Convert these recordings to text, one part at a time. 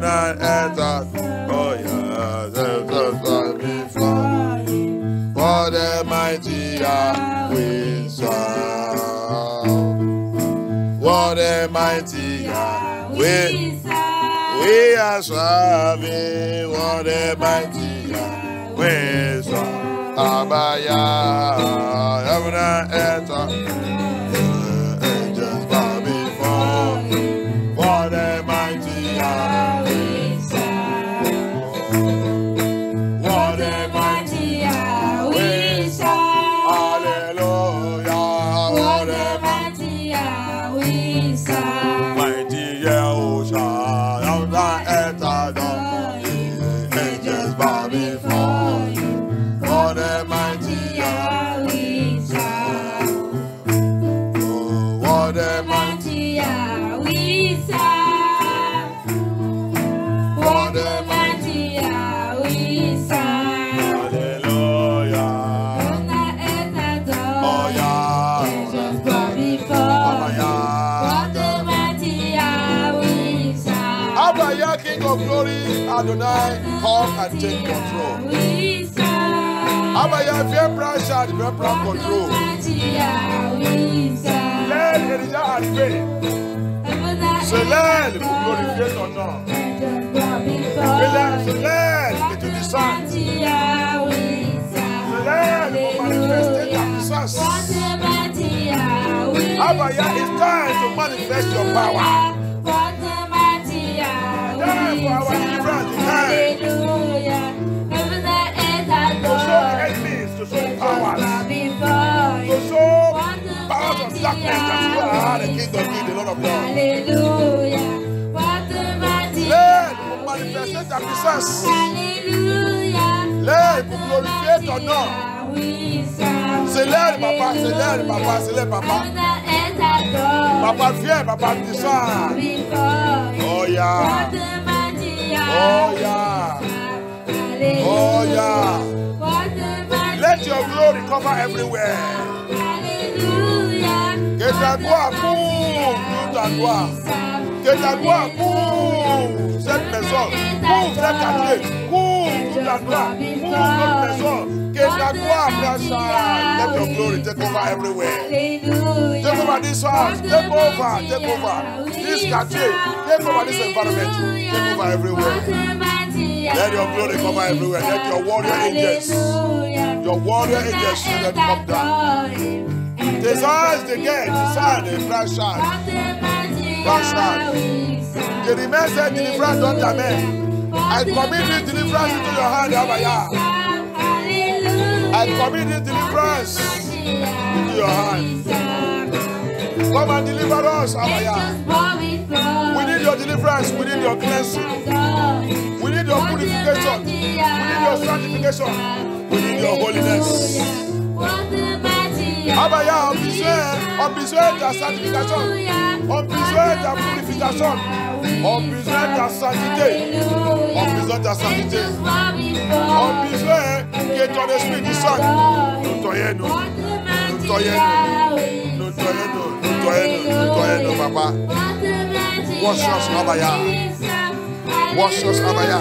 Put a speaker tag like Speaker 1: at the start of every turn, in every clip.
Speaker 1: heaven and earth. Oh yeah, Jesus bow before you. For the mighty Yahweh serve. For the mighty Yahweh we are serving. For the mighty Yahweh serve. Abaya, heaven and earth. Angels bow before you. For the mighty Yahweh serve. For the mighty Yahweh serve. Hallelujah. For the mighty Yahweh serve. Mighty Yahweh, heaven and earth adore you. Angels bow before you. For the mighty Yahweh serve. For the mighty Yahweh serve. For the mighty Yahweh serve. Hallelujah. Oh yeah. Angels bow before you. For the mighty Yahweh serve. Abaya, King of Glory, Adonai, come and take control. Abaya, if you're branch out, if you're branch control. Let Elijah arrive. C'est l'air pour glorifier ton nom. C'est l'air que tu descends. C'est l'air pour manifester ta puissance. Abaya, it's time to manifest your power. Time for our deliverance, time. To show enemies, to show powers. To show powers of darkness that you are the King of Kings, the Lord of Lords. L'air pour manifester ta puissance. L'air pour glorifier ton nom. C'est l'air, papa, c'est l'air, papa, c'est l'air, papa. Papa, viens, papa, descends. Oh yeah. Oh yeah. Oh yeah. Let your glory cover everywhere. Que ta gloire couvre toute ta gloire. Que ta gloire couvre cette maison. Couvre cette quartier. Couvre toute ta gloire. Couvre notre maison. Que ta gloire prenne ça. Let your glory take over everywhere. Take over this house. Take over. Take over this quartier. Take over this environment. Take over everywhere. Let your glory cover everywhere. Let your warrior angels, let them come down. Desires the gate, desire the flash out. The remains said deliverance don't amen. I commit this deliverance into your hand, Abaya. I commit this deliverance into your hand. Come and deliver us, Abaya. We need your deliverance, we need your cleansing. We need your purification. We need your sanctification. We need your holiness. Abaya, on besoin de ta sanctification. On besoin de ta purification. On besoin de ta sainteté. On besoin de ta sainteté. On besoin que ton esprit descende. Nous toyons-nous. Nous toyons-nous. Nous toyons-nous. Nous toyons-nous. Nous toyons-nous, papa. Wash us, Abaya. Wash us, Abaya.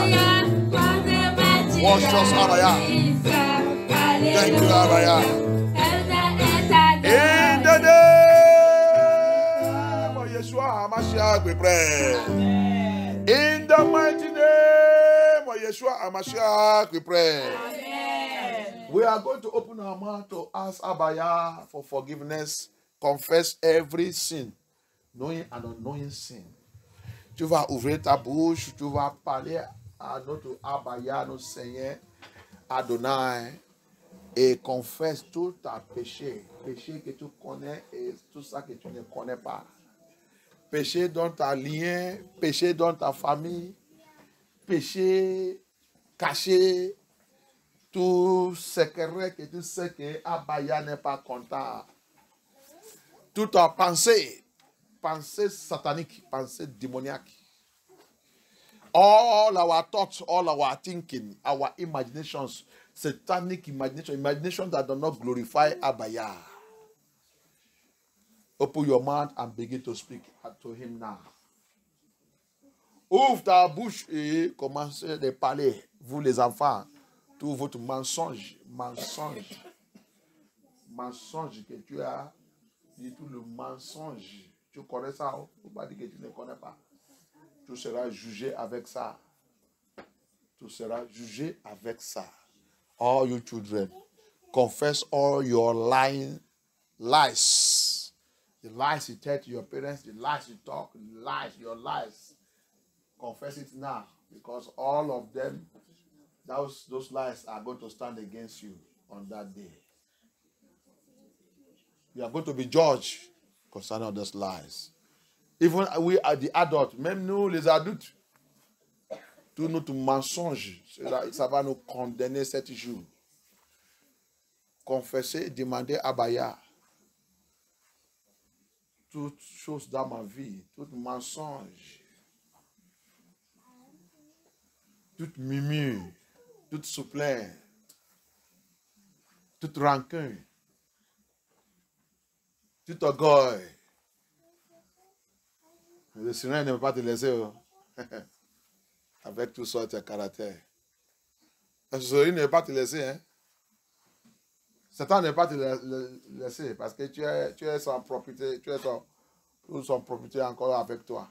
Speaker 1: Wash us, Abaya. Thank you, Abaya. In the name of Yeshua HaMashiach, we pray. In the mighty name of Yeshua HaMashiach, we pray. Amen. We are going to open our mouth to ask Abaya for forgiveness, confess every sin, knowing and unknowing sin. Tu vas ouvrir ta bouche, tu vas parler à notre Abaya, notre Seigneur, Adonai, et confesse tout ta péché. Péché que tu connais et tout ça que tu ne connais pas. Péché dans ta lien, péché dans ta famille, péché caché, tout secret que tu sais que Abaya n'est pas content. Toute ta pensée, pensée satanique, pensée démoniaque. All our thoughts, all our thinking, our imaginations, satanic imagination that do not glorify Abaya. Open your mouth and begin to speak to him now. Ouvre ta bouche et commence à parler. Vous les enfants, tout votre mensonge que tu as, dit tout le mensonge. Tu connais ça, il ne faut pas dire que tu ne connais pas. Tu seras jugé avec ça. Tu seras jugé avec ça. All you children, confess all your lies. The lies you tell to your parents, the lies you talk, your lies. Confess it now, because all of them, those lies are going to stand against you on that day. You are going to be judged concerning those lies. Even we are the adults, même nous les adultes, tout notre mensonge, ça va nous condamner 7 jours. Confesser, demander à Baya toutes choses dans ma vie, tout mensonge, toute mimure, toute souplesse, toute rancune, tout orgueil. Le Seigneur ne veut pas te laisser avec tout ça, tes caractères. Le Seigneur ne veut pas te laisser. Hein? Satan ne veut pas te laisser parce que tu es sans propriété, son propriété encore avec toi.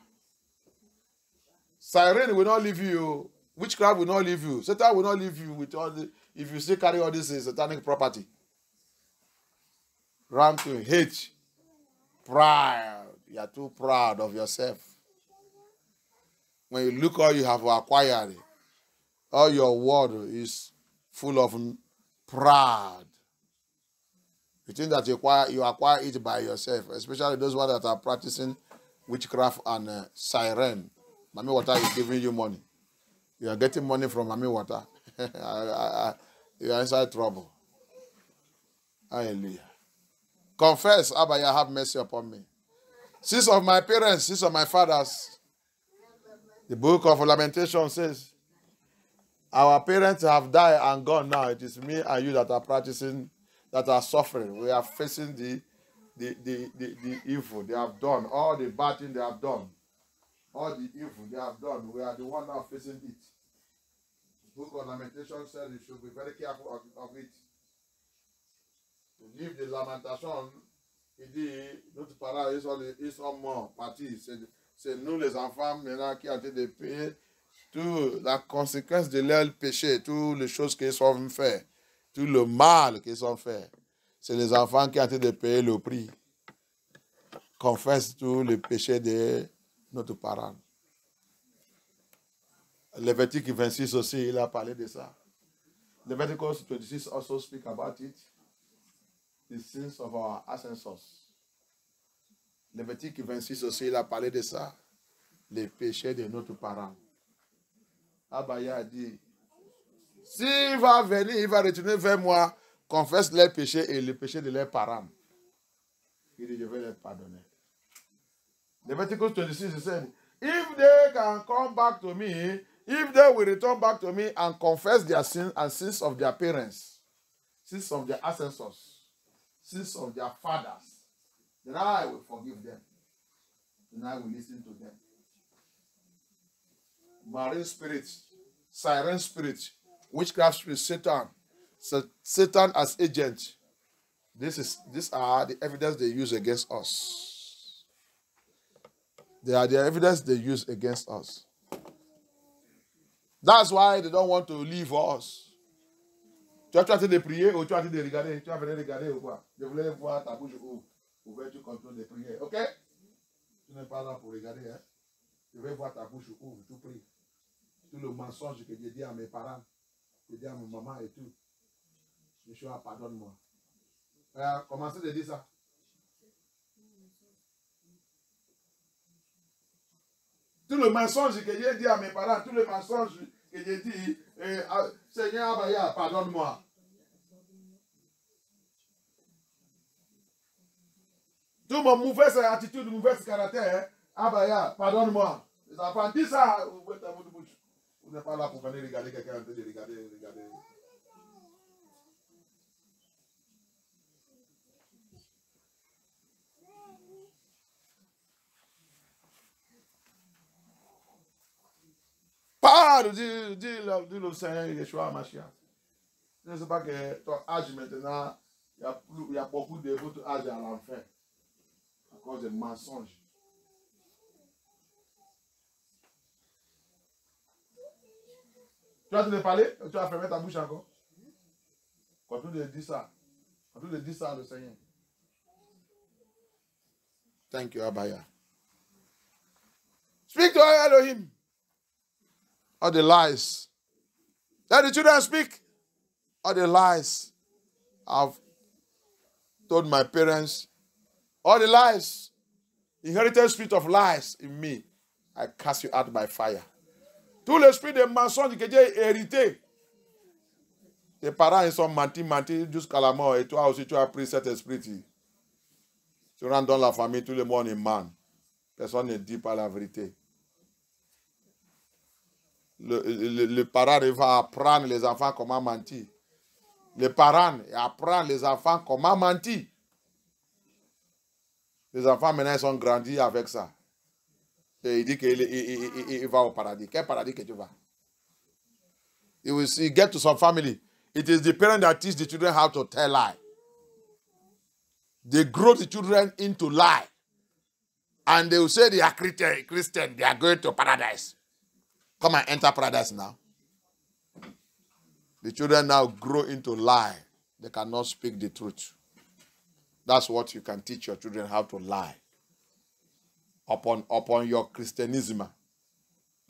Speaker 1: Siren will not leave you. Witchcraft will not leave you. Satan will not leave you with all if you still carry all this satanic property. Rancune, hate, pride. You are too proud of yourself. When you look all you have acquired, all your world is full of pride. You think that you acquire it by yourself, especially those ones that are practicing witchcraft and siren. Mami Water is giving you money. You are getting money from Mami Water. You are inside trouble. Hallelujah. Confess, Abaya, have mercy upon me. Sins of my parents, sins of my fathers. The book of Lamentation says, our parents have died and gone now. It is me and you that are practicing, that are suffering. We are facing the evil they have done, all the bad things they have done, all the evil they have done. We are the one now facing it. The book of Lamentation says you should be very careful of it. To leave the lamentation, il dit, notre parent, ils sont morts, partis. C'est nous les enfants maintenant qui ont été de payer toute la conséquence de leur péché, toutes les choses qu'ils ont fait, tout le mal qu'ils ont fait. C'est les enfants qui ont été de payer le prix. Confesse tous les péchés de notre parent. Lévitique 26 aussi, il a parlé de ça. Leviticus 26 also speak about it. The sins of our ancestors. Lévitique 26 aussi, il a parlé de ça. Les péchés de notre parent. Abaya a dit, s'il va venir, il va retourner vers moi, confesse leurs péchés et les péchés de leurs parents. Il dit, je vais les pardonner. Leviticus 26 said, if they can come back to me, if they will return back to me and confess their sins and sins of their parents, sins of their ancestors, sins of their fathers, then I will forgive them. And I will listen to them. Marine spirits, siren spirits, witchcraft spirits, Satan as agent. These are the evidence they use against us. They are the evidence they use against us. That's why they don't want to leave us. Tu as traité de prier ou tu as traité de regarder? Tu as venu regarder ou quoi? Je voulais voir ta bouche ouverte, tu contrôles de prier. Ok? Tu n'es pas là pour regarder. Hein? Je vais voir ta bouche ouverte, tu pries. Tout le mensonge que j'ai dit à mes parents, que j'ai dit à ma maman et tout. Yeshua, pardonne-moi. Commencez de dire ça. Tout le mensonge que j'ai dit à mes parents, tout le mensonge que j'ai dit, Seigneur Abaya, pardonne-moi. Tout mon mauvaise attitude, mauvaise caractère, Abaya, pardonne-moi. Les enfants disent ça, vous êtes à votre bouche. Vous n'êtes pas là pour venir regarder quelqu'un en train de regarder. Parle, dis le Seigneur Yeshua Mashiach. Je ne sais pas que ton âge maintenant, il y a beaucoup de votre âge à l'enfer. À cause des mensonges. Tu vas te parler? Tu vas fermer ta bouche encore? Continue de dire ça. Continue de dire ça le Seigneur. Thank you, Abaya. Speak to Elohim. All the lies. Let the children speak. All the lies I've told my parents. All the lies. Inherited spirit of lies in me. I cast you out by fire. Tout l'esprit de mensonge que j'ai hérité. Tes parents ils sont menti jusqu'à la mort. Et toi aussi tu as pris cet esprit. Tu rentres dans la famille, tout le monde est man. Personne ne dit pas la vérité. Le parent va apprendre les enfants comment mentir. Les parents apprennent les enfants comment mentir. Les enfants maintenant ils sont grandis avec ça. Et il dit qu'il va au paradis. Quel paradis que tu vas? You will see, get to some family. It is the parent that teach the children how to tell lie. They grow the children into lie. And they will say they are Christian. They are going to paradise. Come and enter paradise now. The children now grow into lie. They cannot speak the truth. That's what you can teach your children, how to lie. Upon your Christianism,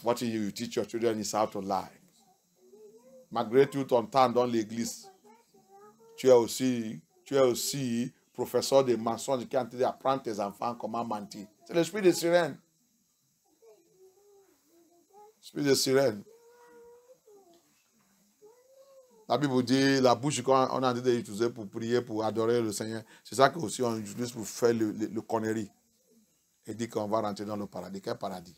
Speaker 1: what you teach your children is how to lie. Malgré tout ton temps dans l'église, tu es aussi professeur de mensonges qui est en train d'apprendre tes enfants comment mentir. C'est l'esprit de sirène. L'esprit de sirène. La Bible dit, la bouche qu'on a en train d'utiliser pour prier, pour adorer le Seigneur, c'est ça qu'aussi on utilise pour faire le connerie. Et dit qu'on va rentrer dans le paradis. Quel paradis?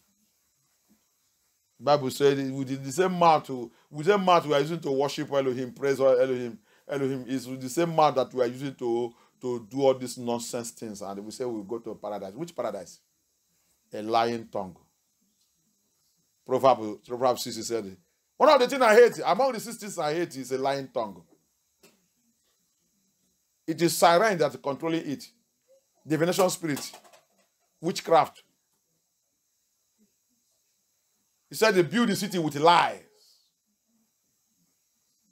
Speaker 1: The Bible said, with the same mouth we are using to worship Elohim, praise Elohim. Elohim is with the same mouth that we are using to do all these nonsense things. And we say we'll go to paradise. Which paradise? A lying tongue. Proverbs 6 said, one of the things I hate, among the 6 things I hate, is a lying tongue. It is siren that is controlling it. Divination spirit. Witchcraft. He said they build the city with lies.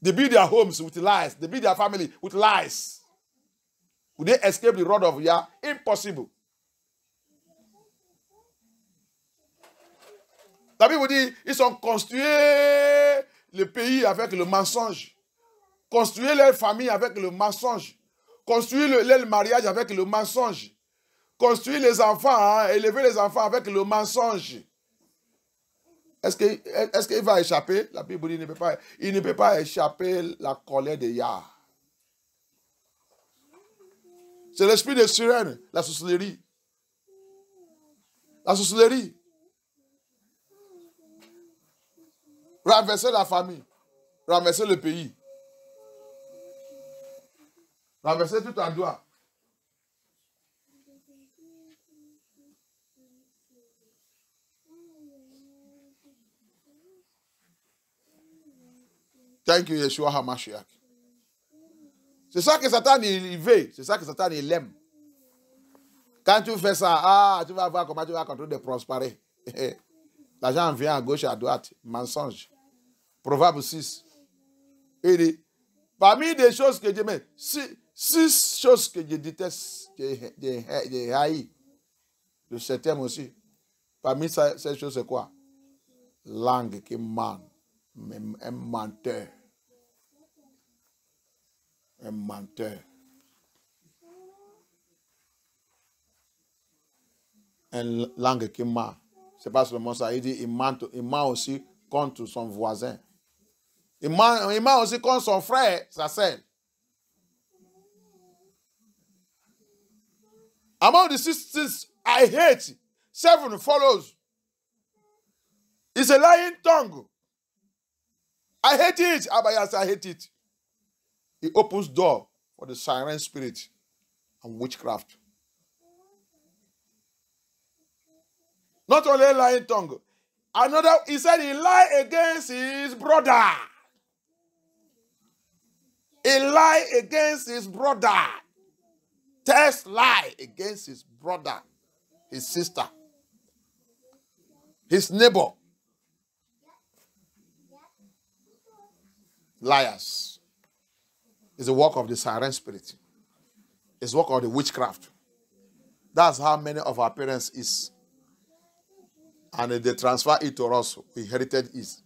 Speaker 1: They build their homes with lies. They build their family with lies. Would they escape the rod of Yah? Impossible. La Bible dit, ils ont construit le pays avec le mensonge. Construire leur famille avec le mensonge. Construire leur mariage avec le mensonge. Construire les enfants, élever les enfants avec le mensonge. Est-ce qu'il va échapper? La Bible dit il ne peut pas échapper la colère de Yah. C'est l'esprit de sirène, la sorcellerie. La sorcellerie. Renverser la famille. Renverser le pays. Renverser tout en doigt. Thank you, Yeshua HaMashiach. C'est ça que Satan il veut. C'est ça que Satan il aime. Quand tu fais ça, tu vas voir comment tu vas continuer de prospérer. L'argent vient à gauche et à droite. Mensonge. Proverbe 6. Il dit, parmi des choses que je mets, 6 choses que je déteste, je haïs. Le 7e aussi. Parmi ces choses, c'est quoi? Langue qui ment. Un menteur. Un menteur. Une langue qui ment. C'est pas seulement ça. Il dit, il ment aussi contre son voisin. Il ment aussi contre son frère, sa sœur. Among the 6 things I hate, 7 follows. It's a lying tongue. I hate it. Abayas, I hate it. It opens door for the siren spirit and witchcraft. Not only a lying tongue, Another, he said he lied against his brother. He lied against his brother. Test lie against his brother, his sister, his neighbor. Liars. It's the work of the siren spirit. It's the work of the witchcraft. That's how many of our parents is. And they transfer it to us. We inherited it.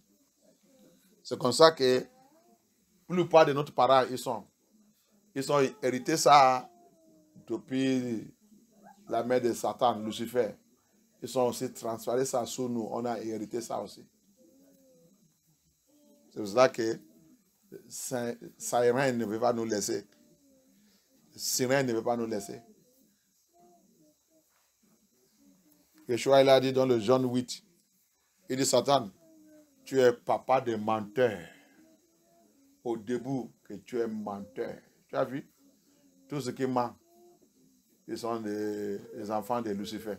Speaker 1: C'est comme ça que la plupart de nos parents, ils ont hérité ça depuis la mère de Satan, Lucifer. Ils ont aussi transféré ça sur nous. On a hérité ça aussi. C'est pour ça que Sirène ne veut pas nous laisser. Sirène ne veut pas nous laisser. Yeshua, il a dit dans le Jean 8, il dit, Satan, tu es papa des menteurs. Au début, que tu es menteur. Tu as vu? Tout ce qui ment, ils sont des enfants de Lucifer.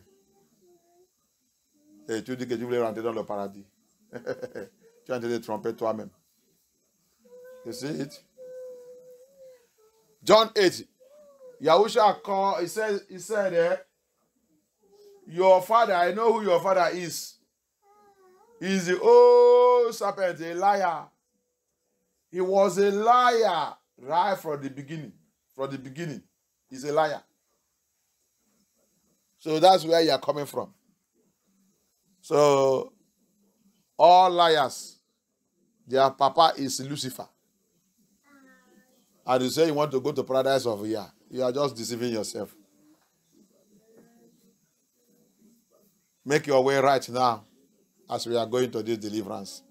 Speaker 1: Et tu dis que tu voulais rentrer dans le paradis. Tu es en train de tromper toi-même. You see it? John 8. Yahusha called, he said, your father, I know who your father is. He's the old serpent, a liar. He was a liar right from the beginning. From the beginning, he's a liar. So that's where you are coming from. So, all liars, their papa is Lucifer. And you say you want to go to paradise of here. You are just deceiving yourself. Make your way right now as we are going to this deliverance.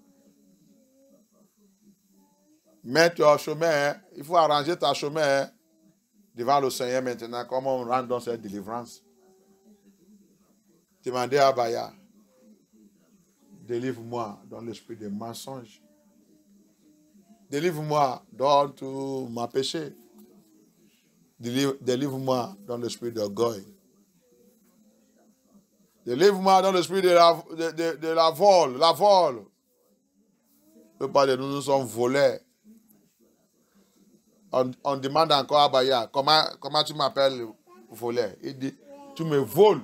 Speaker 1: Mets ton chemin, il faut arranger ta chemin devant le Seigneur maintenant. Comment on rentre dans cette délivrance? Demandez à Baya, délivre-moi dans l'esprit de mensonge. Délivre-moi dans tout ma péché. Délivre-moi dans l'esprit d'orgueil. Délivre-moi dans l'esprit de la vol. La vol. Ne pas de nous sommes volés. On demande encore à Baya, comment tu m'appelles volé? Il dit, tu me voles.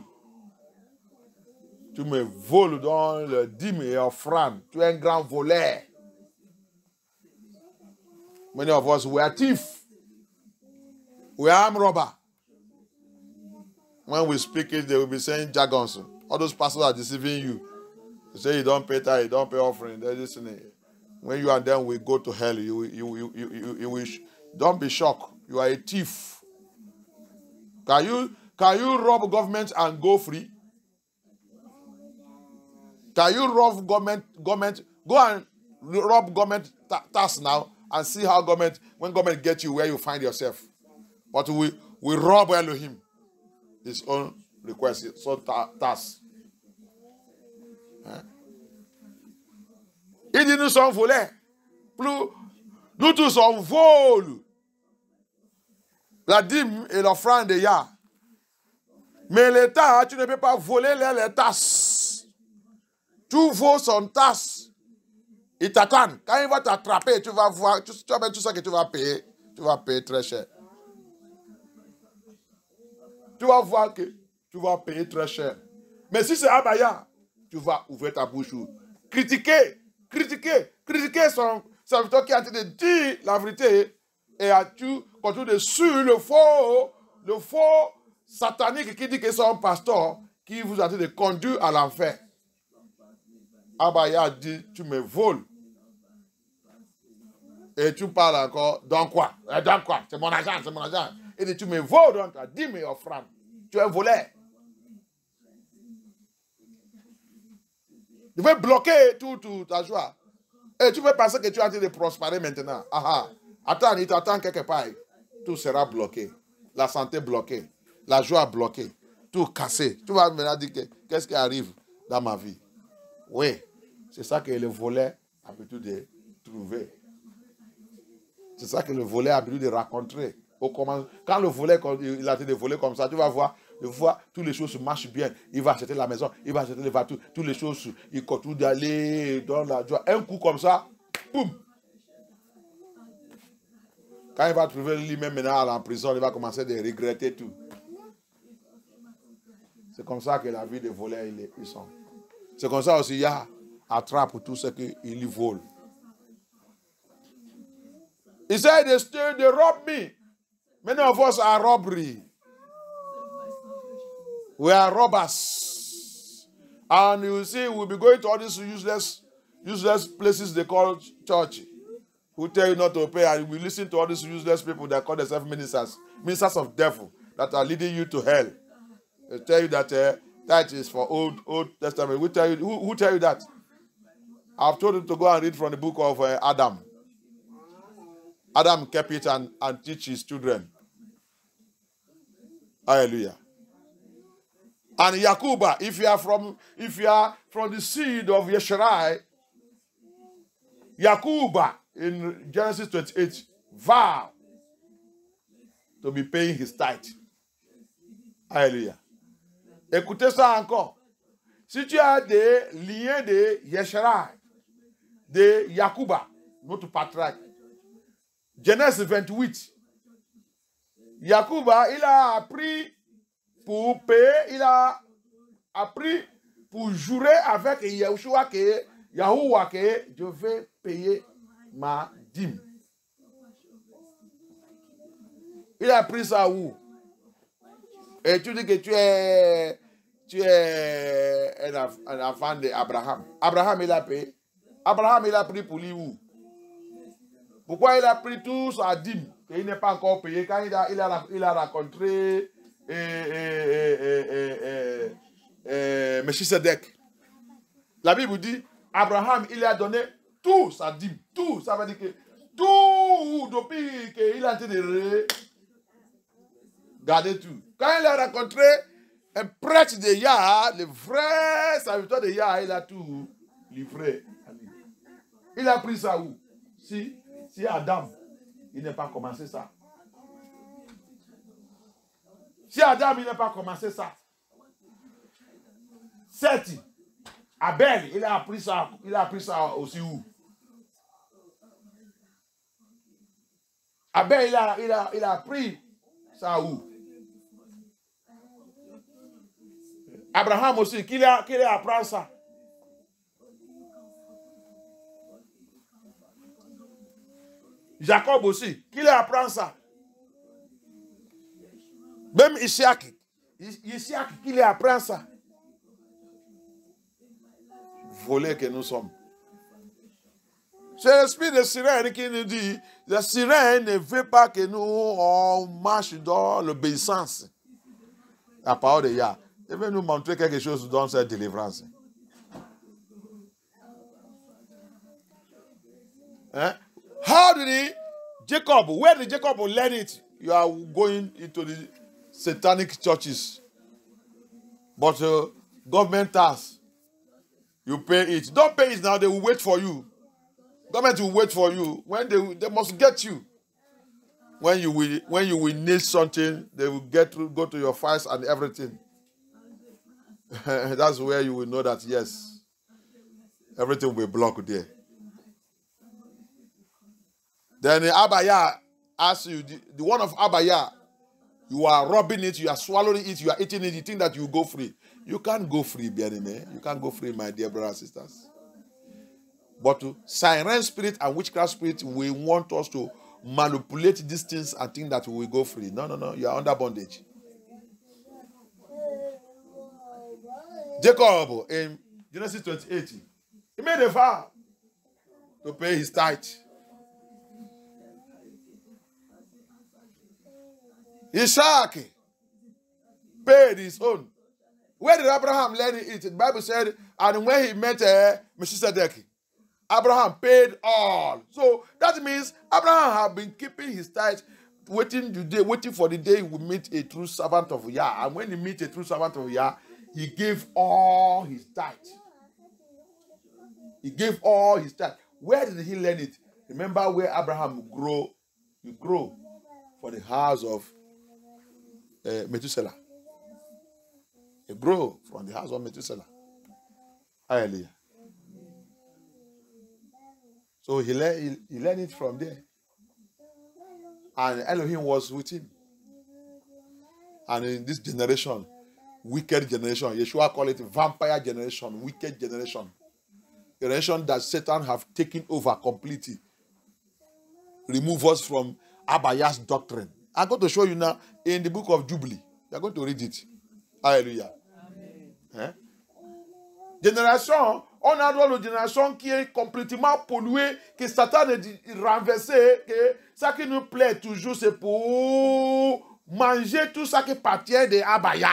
Speaker 1: Tu me voles dans le dîme et offrande. Tu es un grand voleur. Many of us, we are thief. We are armed robber. When we speak it, they will be saying jargons. All those pastors are deceiving you. They say you don't pay tithe, you don't pay offering. They're listening. When you and them will go to hell, you wish. Don't be shocked. You are a thief. Can you rob government and go free? Can you rob government? Go and rob government tax now and see how when government gets you where you find yourself. But we rob Elohim. His own request, his own task. Il dit nous sommes volés. Nous tous sommes volés. La dîme et l'offrande de Yah. Mais l'État, tu ne peux pas voler les tasses. Tu voles son tasse. Il t'attend. Quand il va t'attraper, tu vas voir, tu vas mettre tout ça que tu vas payer. Tu vas payer très cher. Tu vas voir que tu vas payer très cher. Mais si c'est Abaya, tu vas ouvrir ta bouche. Critiquer son serviteur qui est en train de dire la vérité. Et tu continues de suivre le faux satanique qui dit que c'est un pasteur qui vous a de conduire à l'enfer. Abaya dit, tu me voles. Et tu parles encore, dans quoi? C'est mon argent. Il dit, tu me voles dans ta dîme et offrande. Tu es un voleur. Tu veux bloquer toute ta joie. Et tu veux penser que tu es en train de prospérer maintenant. Attends, il t'attend quelque part. Tout sera bloqué. La santé bloquée. La joie bloquée. Tout cassé. Tu vas maintenant dire qu'est-ce qui arrive dans ma vie. Oui, c'est ça que le voleur a l'habitude de trouver. C'est ça que le voleur a l'habitude de rencontrer. Quand le voleur il a été volé comme ça, tu vas voir, il voit toutes les choses marchent bien. Il va acheter la maison, il va acheter les voitures, toutes les choses, il continue d'aller dans la joie. Un coup comme ça, boum. Quand il va trouver lui-même maintenant en prison, il va commencer à regretter tout. C'est comme ça que la vie des voleurs, ils sont. C'est comme ça aussi, il y a attrape tout ce qu'ils volent. He said, they robbed me. Many of us are robbery. We are robbers. And you see, we'll be going to all these useless places they call church, who tell you not to pay, and we listen to all these useless people that call themselves ministers of devil, that are leading you to hell. They tell you that that is for Old Testament. Who tell you that? I've told you to go and read from the book of Adam. Adam kept it and teach his children. Hallelujah. And Yakuba, if you are from the seed of Yesharai, Yakuba in Genesis 28 vow to be paying his tithe. Hallelujah. Écoutez ça encore. Si tu as des liens de Yesharai, de Yakuba, notre patriarche, Genèse 28, Yakuba, il a appris pour payer, il a appris pour jurer avec Yahushua que je vais payer ma dîme. Il a appris ça où? Et tu dis que tu es un enfant d'Abraham. Abraham, il a payé. Abraham, il a pris pour lui où? Pourquoi il a pris tout sa dîme qu'il n'est pas encore payé quand il a rencontré Melchisedec? La Bible dit, Abraham, il a donné tout sa dîme. Tout, ça veut dire que tout, depuis qu'il a été de garder tout. Quand il a rencontré un prêtre de Yah, le vrai serviteur de Yah, il a tout livré. Il a pris ça où? Si Adam, il n'a pas commencé ça. Si Adam, il n'a pas commencé ça. Seth, Abel, il a appris ça aussi où? Abel, il a appris ça où? Abraham aussi, qu'il apprend ça. Jacob aussi, qu'il apprend ça. Même Isaac, qu'il apprend ça. Volés que nous sommes. C'est l'esprit de sirène qui nous dit, la sirène ne veut pas que nous on marche dans l'obéissance. La parole de Yah. Il veut nous montrer quelque chose dans cette délivrance. Hein? How did where did Jacob learn it? You are going into the satanic churches. But government tax, you pay it. Don't pay it now, they will wait for you. Government will wait for you. When they must get you. When you will need something, they will go to your files and everything. That's where you will know that, yes, everything will be blocked there. Then the Abaya asks you, the one of Abaya, you are robbing it, you are swallowing it, you are eating it, you think that you will go free. You can't go free, Bianime. You can't go free, my dear brothers and sisters. But siren spirit and witchcraft spirit, we want us to manipulate these things and think that we will go free. No. You are under bondage. Jacob, in Genesis 28, he made a vow to pay his tithe. Isaac paid his own. Where did Abraham learn it? The Bible said, and when he met Melchizedek, Abraham paid all. So that means Abraham had been keeping his tithe, waiting for the day he would meet a true servant of Yah. And when he meets a true servant of Yah, he gave all his tithe. He gave all his tithe. Where did he learn it? Remember where Abraham grew? He grew for the house of Methuselah. He grew from the house of Methuselah. Hallelujah. So he learned it from there. And Elohim was with him. And in this generation, wicked generation, Yeshua called it vampire generation, wicked generation. Generation that Satan have taken over completely. Remove us from Abaya's doctrine. I'm going to show you now in the book of Jubilee. You're going to read it. Hallelujah. Hein? Génération, on a droit à une génération qui est complètement polluée, que Satan est renversé, que ça qui nous plaît toujours, c'est pour manger tout ça qui appartient de Abaya.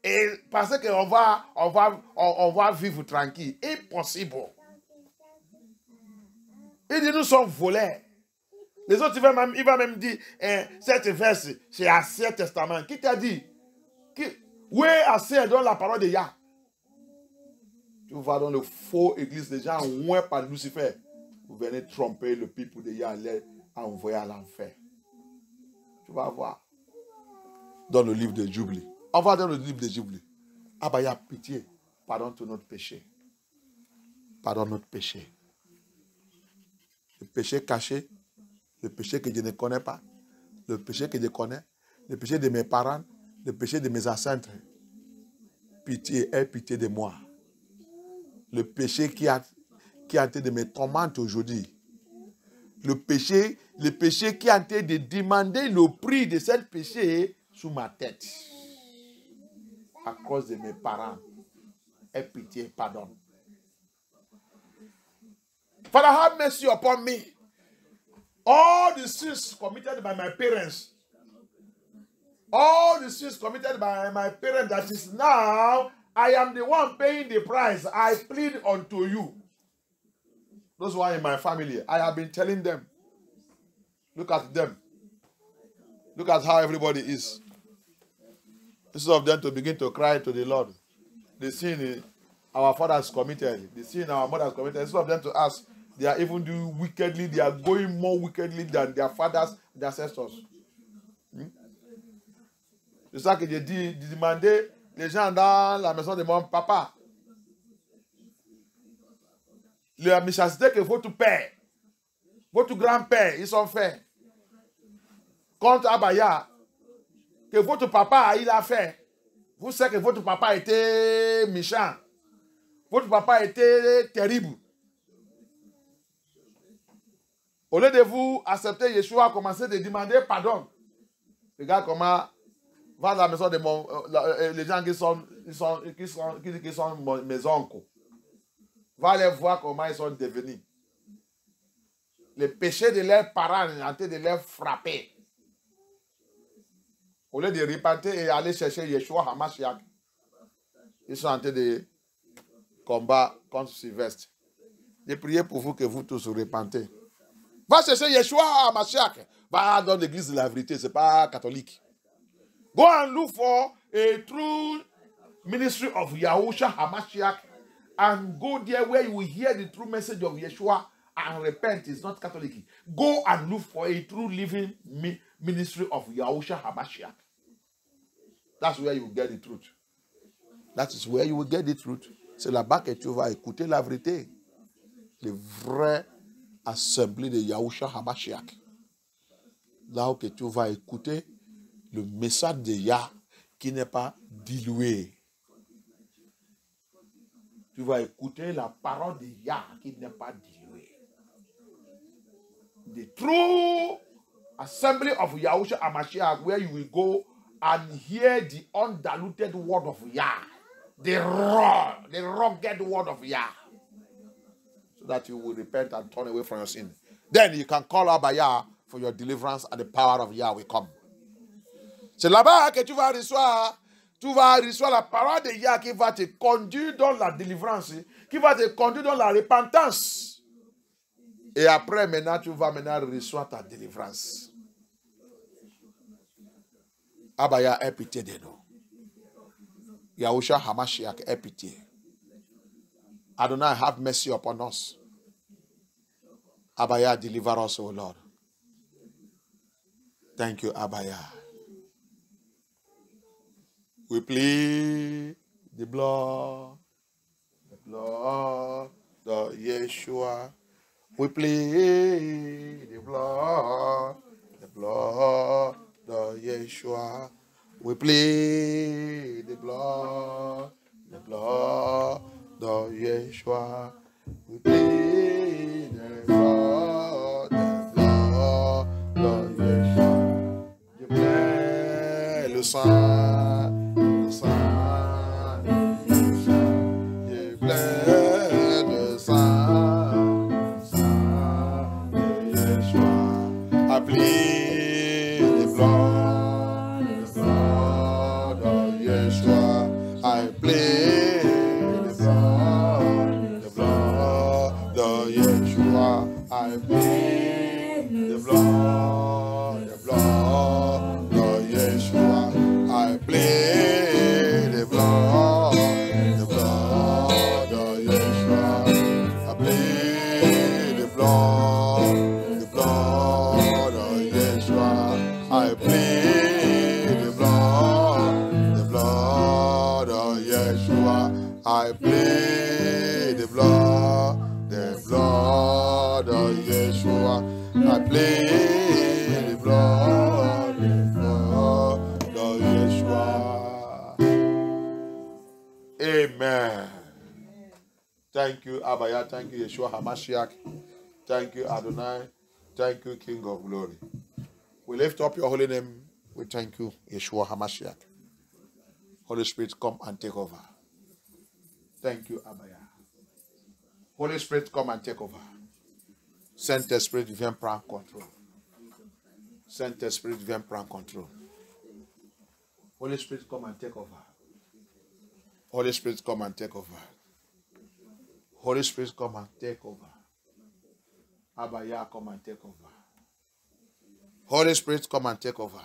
Speaker 1: Et parce qu'on va vivre tranquille. Impossible. Il dit, nous sommes volés. Les autres, il va même dire, cette verse, c'est Ancien Testament. Qui t'a dit? Où est Ancien dans la parole de Yah? Tu vas dans le faux église, les gens ouin par Lucifer. Vous venez tromper le peuple de Yah, les envoyer à l'enfer. Tu vas voir. Dans le livre de Jubilee. On va dans le livre de Jubilee. Ah bah, il y a pitié. Pardonne tout notre péché. Pardonne notre péché. Le péché caché. Le péché que je ne connais pas. Le péché que je connais. Le péché de mes parents. Le péché de mes ancêtres. Pitié, aie pitié de moi. Le péché qui a été de me tourmenter aujourd'hui. Le péché qui a été de demander le prix de ce péché sous ma tête. À cause de mes parents. Aie pitié, pardon. Father, have mercy upon me. All the sins committed by my parents. All the sins committed by my parents, that is now, I am the one paying the price. I plead unto you. Those who are in my family, I have been telling them. Look at them. Look at how everybody is. Instead of them to begin to cry to the Lord. The sin our fathers committed. The sin our mothers committed. Instead of them to ask, they are even doing wickedly. They are going more wickedly than their fathers, their ancestors. C'est ça que j'ai dit, de demander les gens dans la maison de mon papa. La méchanceté que votre père, votre grand-père, ils ont fait contre Abaya, que votre papa, il a fait. Vous savez que votre papa était méchant. Votre papa était terrible. Au lieu de vous accepter Yeshua, commencez de demander pardon. Regarde comment va dans la maison de les gens qui sont mes oncles. Va les voir comment ils sont devenus. Les péchés de leurs parents sont en train de les frapper. Au lieu de repentir et aller chercher Yeshua Hamashiach, ils sont en train de combattre contre Sylvestre. J'ai prié pour vous que vous tous vous repentez. Va chercher Yeshua Hamashiach. Va dans l'église de la vérité, ce n'est pas catholique. Go and look for a true ministry of Yahusha Hamashiach and go there where you will hear the true message of Yeshua and repent. It's not Catholic. Go and look for a true living ministry of Yahusha Hamashiach. That's where you will get the truth. That is where you will get the truth. C'est là-bas que tu vas écouter la vérité. Les vraies assemblées de Yahusha Hamashiach. Là où que tu vas écouter le message de Yah qui n'est pas dilué. Tu vas écouter la parole de Yah qui n'est pas diluée. The true assembly of Yahusha Hamashiach, where you will go and hear the undiluted word of Yah. The raw, the rugged word of Yah. So that you will repent and turn away from your sin. Then you can call out by Yah for your deliverance, and the power of Yah will come. C'est là-bas que tu vas recevoir la parole de Yah qui va te conduire dans la délivrance, qui va te conduire dans la repentance. Et après, maintenant, tu vas recevoir ta délivrance. Abaya, aie pitié de nous. Yahusha Hamashiach, aie pitié. Adonai, have mercy upon us. Abaya, deliver us, O Lord. Thank you, Abaya. We plead the blood of Yeshua. We plead the blood of Yeshua. We plead the blood of Yeshua. We plead the blood of Yeshua. Je plais le sang, je plais le sang de Yeshua. I plead the blood of Yeshua. I plead the blood of Yeshua. I plead the blood of Yeshua. I plead the blood of Yeshua. I plead the blood of Yeshua. I plead the blood of Yeshua. I plead the blood of Yeshua. I plead the blood of Yeshua. Amen. Thank you, Abaya. Thank you, Yeshua HaMashiach. Thank you, Adonai. Thank you, King of Glory. We lift up your holy name. We thank you, Yeshua HaMashiach. Holy Spirit, come and take over. Thank you, Abaya. Holy Spirit, come and take over. Send the Spirit divine power control. Send the Spirit divine power control. Holy Spirit, come and take over. Holy Spirit, come and take over. Holy Spirit, come and take over. Abaya, come and take over. Holy Spirit, come and take over.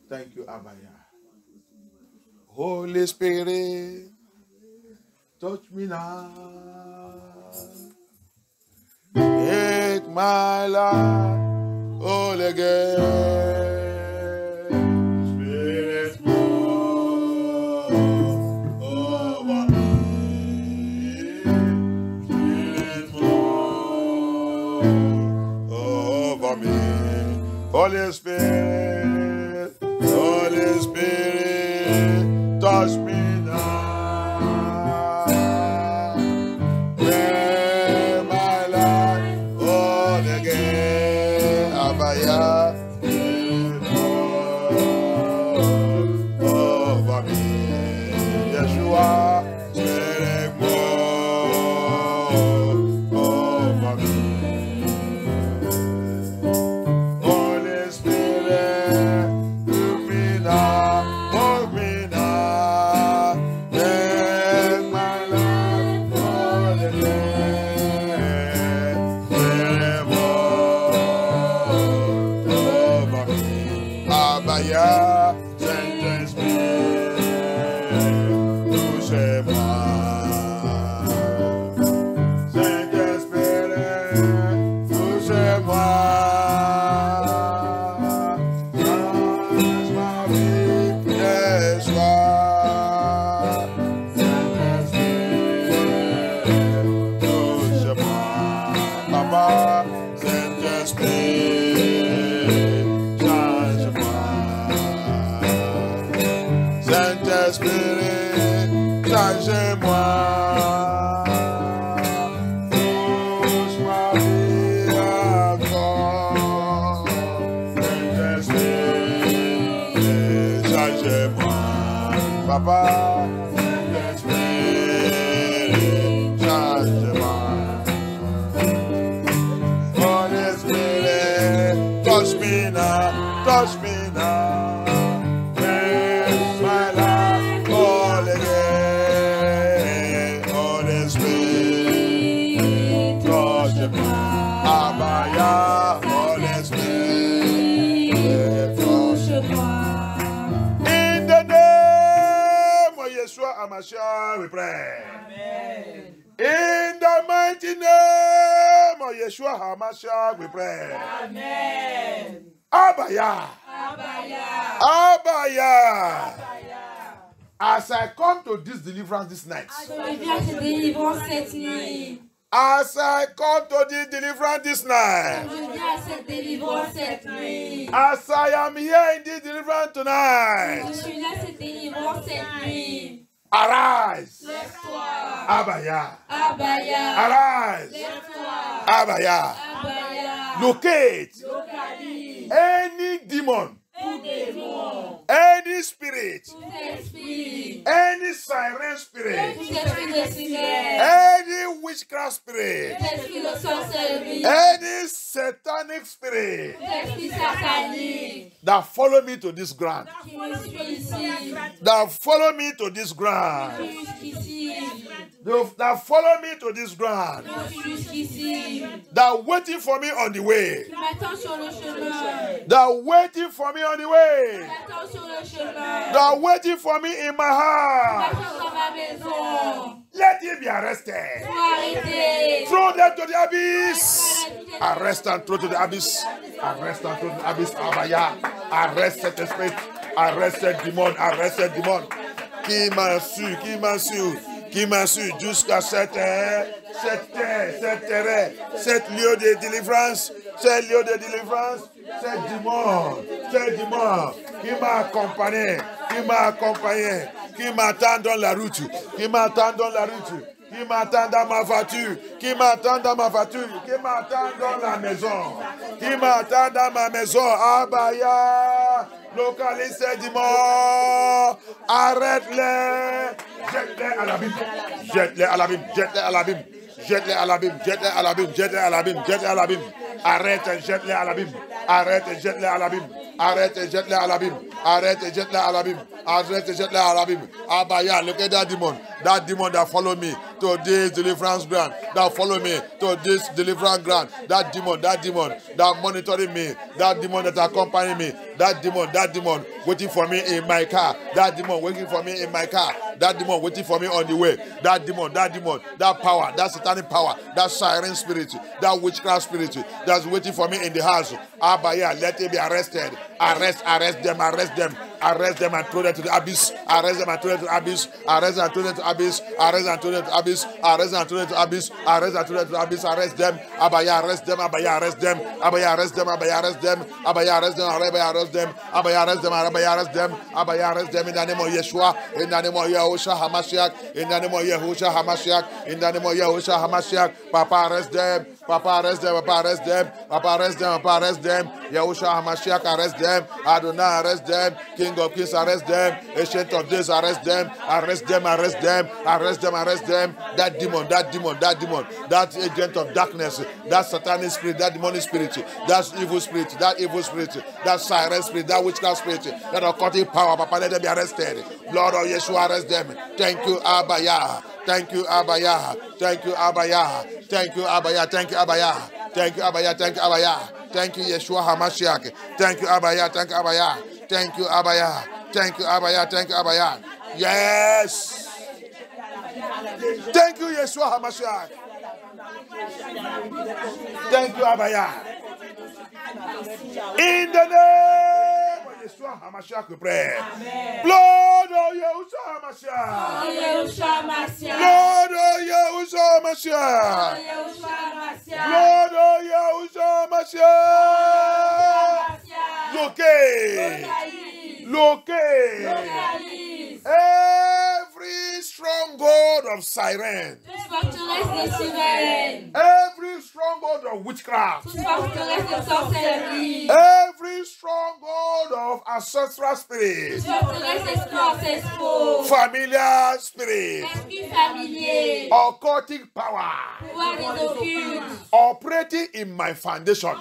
Speaker 1: Thank you, Abaya. Holy Spirit, touch me now. Make my life whole again. Spirit, move over me. Spirit, move over me. Holy Spirit, touch me now. Make my life whole again. Abaya, over me. Yeshua, Spirit, move over me. Holy Spirit, move me now, move me now. Make my life whole again. Spirit, move over me. Abaya, Saint-Esprit, touchez-moi. Saint-Esprit, touchez-moi. Change ma vie, Yeshua. Saint-Esprit, touche-moi. Papa, Saint-Esprit, change-moi. Saint-Esprit, changez-moi. Touche ma vie encore. Saint-Esprit, changez-moi. Papa, Saint-Esprit, change-moi. Holy Spirit, touch me now, touch me now. Make my life whole again. Holy Spirit, touch me. Abaya, Holy Spirit, touch me. In the name of Yeshua HaMashiach, we pray.
Speaker 2: Amen.
Speaker 1: In the mighty name of Yeshua HaMashiach, we pray.
Speaker 2: Amen.
Speaker 1: Abaya, Abaya. As I come to this deliverance this night. As I come to this deliverance this night. As I am here in this deliverance tonight. Arise. Abaya. Arise. Abaya. Locate any demon. Any spirit, any siren spirit, any witchcraft spirit, any satanic spirit that follow me to this ground, that follow me to this ground, that follow me to this ground, that waiting for me on the way, that waiting for me on the way, that waiting for me in my heart. Let him be arrested. Throw them to the abyss. Arrest and throw to the abyss. Arrest and throw to the abyss. Abaya. Arrested the spirit. Arrested demon. Arrested demon. Qui m'a su jusqu'à cette lieu de délivrance. C'est lieu de délivrance. C'est démon qui m'a accompagné, qui m'attend dans la route, qui m'attend dans ma voiture, qui m'attend dans la maison, qui m'attend dans ma maison. Abaya, localise ces démons, arrête-les, jette-les à l'abîme, jette-les à l'abîme, jette-les à l'abîme. Jette-les à l'abîme, jette-les à l'abîme, jette-les à l'abîme, jette-les à l'abîme. Arrête et jette-les à l'abîme. Arrête et jette-les à l'abîme. Arrête et jette-les à l'abîme. Arrête et jette-les à l'abîme. Arrête et jette-les à l'abîme. Abaya, look at that demon. That demon that follow me to this deliverance ground. That follow me to this deliverance ground. That demon that monitoring me. That demon that accompany me. That demon waiting for me in my car. That demon waiting for me in my car. That demon waiting for me on the way. That demon, that power, that satanic power, that siren spirit, that witchcraft spirit that's waiting for me in the house. Abaya, let it be arrested. Arrest them and throw them to the abyss. Arrest them and throw them to the abyss. Arrest and throw them to the abyss. Arrest and throw them to the abyss. Arrest and throw them to the abyss. Arrest and throw them to the abyss. Arrest them. Abaya, arrest them. Abaya, arrest them. Abaya, arrest them. Abaya, arrest them. Abaya, arrest them. Abaya, arrest them. Abaya, arrest them. Abaya, arrest them. Abaya, arrest them in the name of Yeshua. In the name of Yahushua Hamashiach. In the name of Yahushua Hamashiach. In the name of Yahushua Hamashiach. Papa, arrest them. Papa, arrest them. Papa, arrest them. Papa, arrest them. Papa, arrest them. Yahushua Hamashiach, arrest them. Adonai, arrest them. King of Kings, arrest them. Ancient of Days, arrest them. Arrest them. Arrest them. Arrest them. Arrest them. That demon. That agent of darkness. That satanic spirit. That demonic spirit. That evil spirit. That siren spirit. That witchcraft spirit. That occultic power. Papa, let them be arrested. Lord of Yeshua, arrest them. Thank you, Abaya. Thank you, Abaya. Thank you, Abaya. Thank you, Abaya. Thank you, Abaya. Thank you, Abaya. Thank you, Abaya. Thank you, Yeshua Hamashiach. Thank you, Abaya. Thank you, Abaya. Thank you, Abaya. Thank you, Abaya. Thank you, Abaya. Yes. Thank you, Yeshua Hamashiach. Thank you, Abaya. In the name of Yeshua Hamashiach, we pray. Lord of Yeshua Hamashiach. Lord of Yeshua Hamashiach. Lord of Yeshua Hamashiach. Locate. Every stronghold of siren. Every stronghold of witchcraft. Every stronghold of ancestral spirit. Familiar spirit. Occultic power. Operating in my foundation.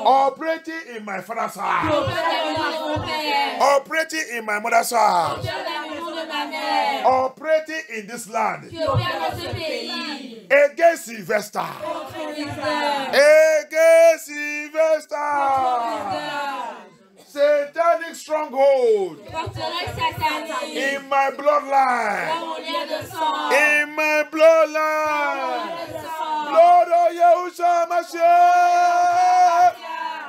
Speaker 1: Operating in my father's house. Operating in my mother's house. Operating in this land against Sylvester. Against Sylvester. Satanic stronghold in my bloodline. In my bloodline. Lord of Yahushua Mashiach,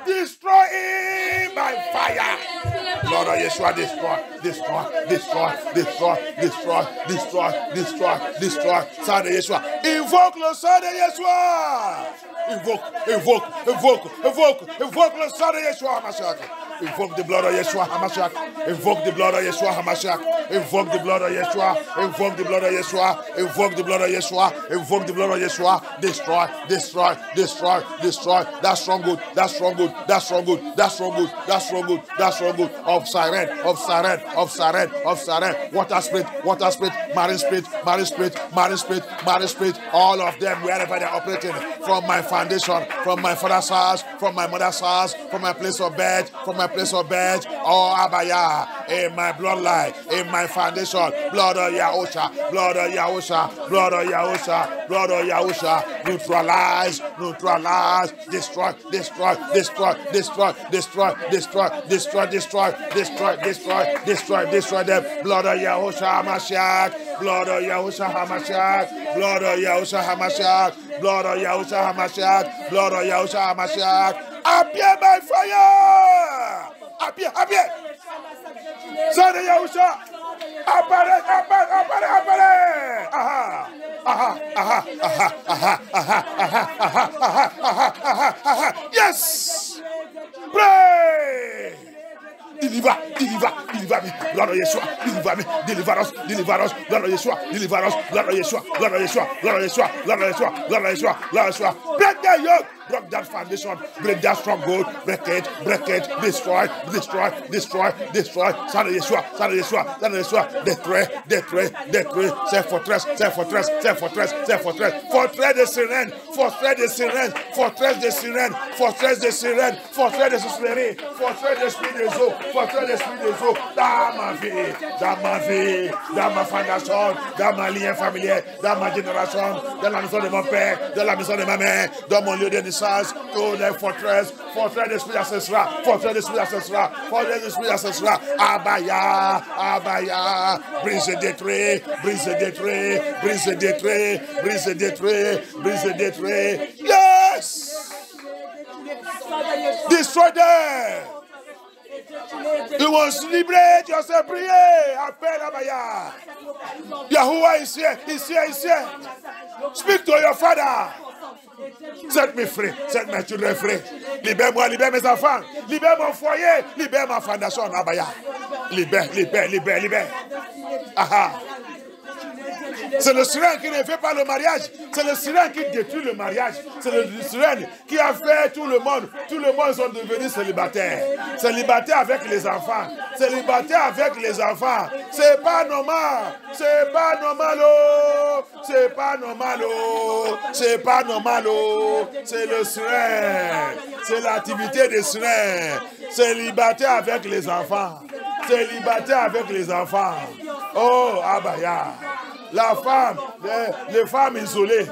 Speaker 1: destroy it. by fire. Blood of Yeshua, destroy, destroy, destroy, destroy, destroy, destroy, destroy, destroy. Sang de Yeshua. Invoque le sang de Yeshua. Invoque, invoque, invoque, invoque, invoque le sang de Yeshua HaMashiach. Invoke the blood of Yeshua HaMashiach. Invoke the blood of Yeshua HaMashiach. Invoke the blood of Yeshua. Invoke the blood of Yeshua. Invoke the blood of Yeshua. Invoke the blood of Yeshua. Destroy, destroy, destroy, destroy. That's stronghold. That's stronghold. That's stronghold. That's stronghold. That's stronghold. That's stronghold of siren, of siren, of siren, of siren. Water spirit, marine spirit, marine spirit, marine spirit, marine spirit. All of them, wherever they're operating, from my foundation, from my father's house, from my mother's house, from my place of bed, from my place of bed, oh Abaya, in my bloodline, in my foundation, blood of Yahusha, blood of Yahusha, blood of Yahusha, blood of Yahusha, neutralize, neutralize, destroy, destroy, destroy, destroy, destroy, destroy, destroy, destroy, destroy, destroy, destroy, destroy them, blood of Yahusha HaMashiach, blood of Yahusha HaMashiach, blood of Yahusha HaMashiach, blood of Yahusha HaMashiach, blood of Yahusha HaMashiach, appear by fire! Appear, appear! Son de Yahusha! Apparaît, apparaît, apparaît, apparaît! Aha! Aha! Aha! Aha! Aha! Aha! Aha! Aha! Aha! Aha! Aha! Yes! Pray! Deliver, deliver, deliver me, blood of Yeshua, deliver me, deliver us, blood of Yeshua, deliver us, blood of Yeshua, blood of Yeshua, blood of Yeshua, blood of Yeshua, blood of Yeshua, blood of Yeshua, break that yoke, break that foundation, break that stronghold, break it, destroy, destroy, destroy, destroy, son of Yeshua, son of Yeshua, son of Yeshua, destroy, destroy, destroy, say fortress, say fortress, say fortress, say fortress, fortress de sirène, fortress de sirène, fortress de sirène, fortress de sirène, fortress de suspérer, fortress de l'esprit des eaux, fortress de l'esprit des eaux, dans ma vie, dans ma vie, dans ma fondation, dans ma ligne familière, dans ma génération, dans la maison de mon père, dans la maison de ma mère, dans mon lieu de naissance, oh les fortress, fortress de l'esprit ancestral, fortress de l'esprit ancestral, fortress de l'esprit ancestral, Abaya, Abaya, brise et détruit, brise et détruit, brise et détruit, brise et détruit, brise et détruit, yes! Destroy them! You must liberate yourself, prier, appelle Abaya. Yahuwah is here, is here, is here. Speak to your father. Set me free, set my children free. Libère-moi, libère mes enfants, libère mon foyer, libère ma fondation, Abaya. Libère, libère, libère, libère. Aha. C'est le sirène qui ne fait pas le mariage. C'est le sirène qui détruit le mariage. C'est le sirène qui a fait tout le monde. Tout le monde sont devenus célibataires. Célibataires avec les enfants. Célibataires avec les enfants. C'est pas normal. C'est pas normal. Oh. C'est pas normal. Oh. C'est pas normal. Oh. C'est le sirène. C'est l'activité des sirènes. Célibataire avec les enfants. Célibataire avec les enfants. Oh, Abaya. La femme, les femmes isolées,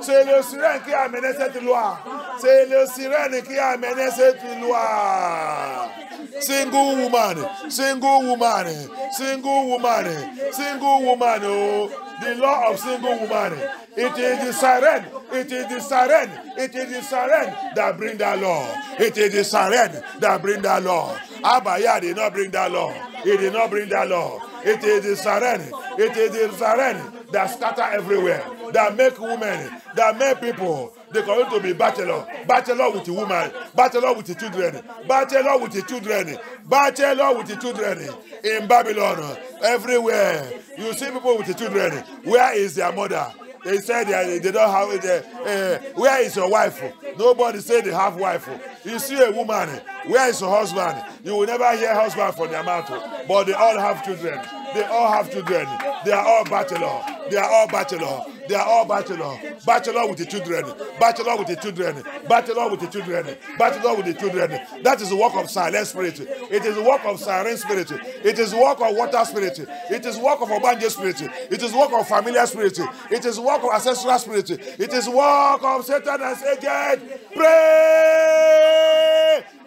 Speaker 1: c'est le sirène qui a amené cette loi. C'est le sirène qui a amené cette loi. Single woman, single woman, single woman, single woman. Oh, the law of single woman. It is the siren, it is the siren, it is the siren that bring that law. It is the siren that bring that law. Abaya did not bring that law. He did not bring that law. It is the siren. It is the siren that scatter everywhere, that make women, that make people, they going to be bachelor. Bachelor with the woman, bachelor with the children, bachelor with the children, bachelor with the children. In Babylon, everywhere, you see people with the children. Where is their mother? They said they don't have it. Where is your wife? Nobody said they have wife. You see a woman, where is your husband? You will never hear husband from their mouth. But they all have children. They all have children. They are all bachelor. They are all bachelor. They are all bachelor. Bachelor with the children. Bachelor with the children. Bachelor with the children. Bachelor with the children. That is the work of silent spirit. It is the work of siren spirit. It is the work of water spirit. It is the work of Obanje spirit. It is the work of familiar spirit. It is the work of ancestral spirit. It is the work of Satan and Satan. Pray.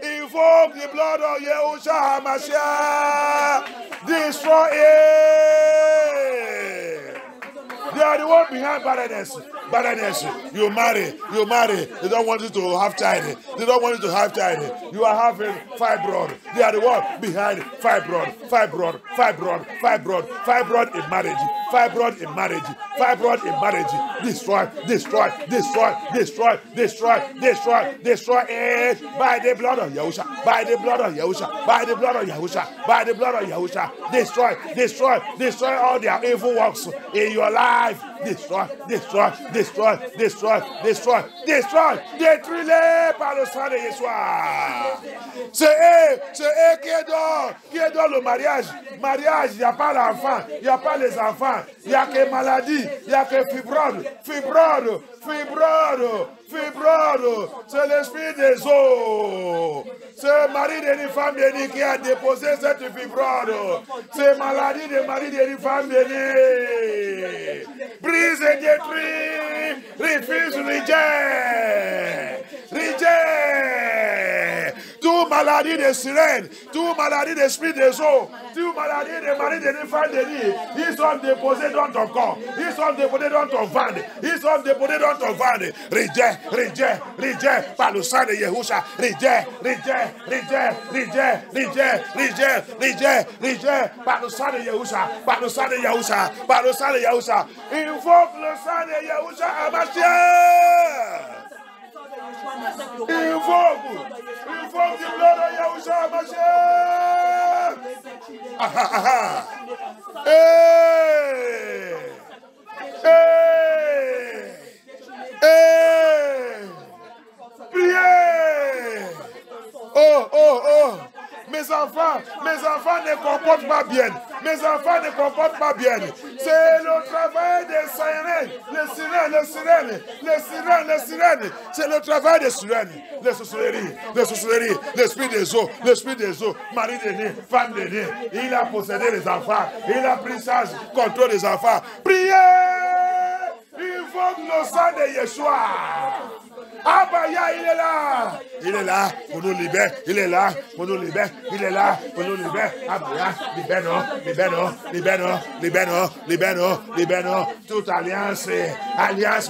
Speaker 1: Invoke the blood of Yahushua HaMashiach. Destroy it. They are the one behind barrenness. Barrenness. You marry. They don't want you to have child. They don't want you to have child. You are having fibroid. They are the one behind fibroid in marriage. Fibroid in marriage. Destroy it by the blood of Yahusha. By the blood of Yahusha. Destroy all their evil works in your life. Destroy. Détruis-les par le sang de Yeshua. C'est eux qui est dans le mariage. Mariage, il n'y a pas l'enfant, il n'y a pas les enfants, il n'y a que maladie, il n'y a que fibrose. C'est l'esprit des eaux. C'est mari d'une femme bénie qui a déposé cette fibrose. C'est maladie de mari d'une femme bénie. Brise et détruit. Refuse, reject. Toute maladie de sirène, toute maladie d'esprit des eaux, toute maladie de mari d'une femme bénie, ils sont déposés dans ton corps, ils sont déposés dans ton ventre, Reject par le sang de Yahusha. Reject par le sang de Yahusha. Invoque le sang de Yahusha à Mashiach. Invoque the blood of Yahusha à Mashiach. Priez. Oh. Mes enfants ne comportent pas bien. C'est le travail des sirènes. Les sirènes. C'est le travail des sirènes. Les sorcelleries. L'esprit des eaux. Mari de nez, femme de nez. Il a possédé les enfants. Il a pris charge, contrôle des enfants. Priez. Invoque le sang de Yeshua. Abaya, il est là pour nous libérer. Abaya, libère-nous. Toute alliance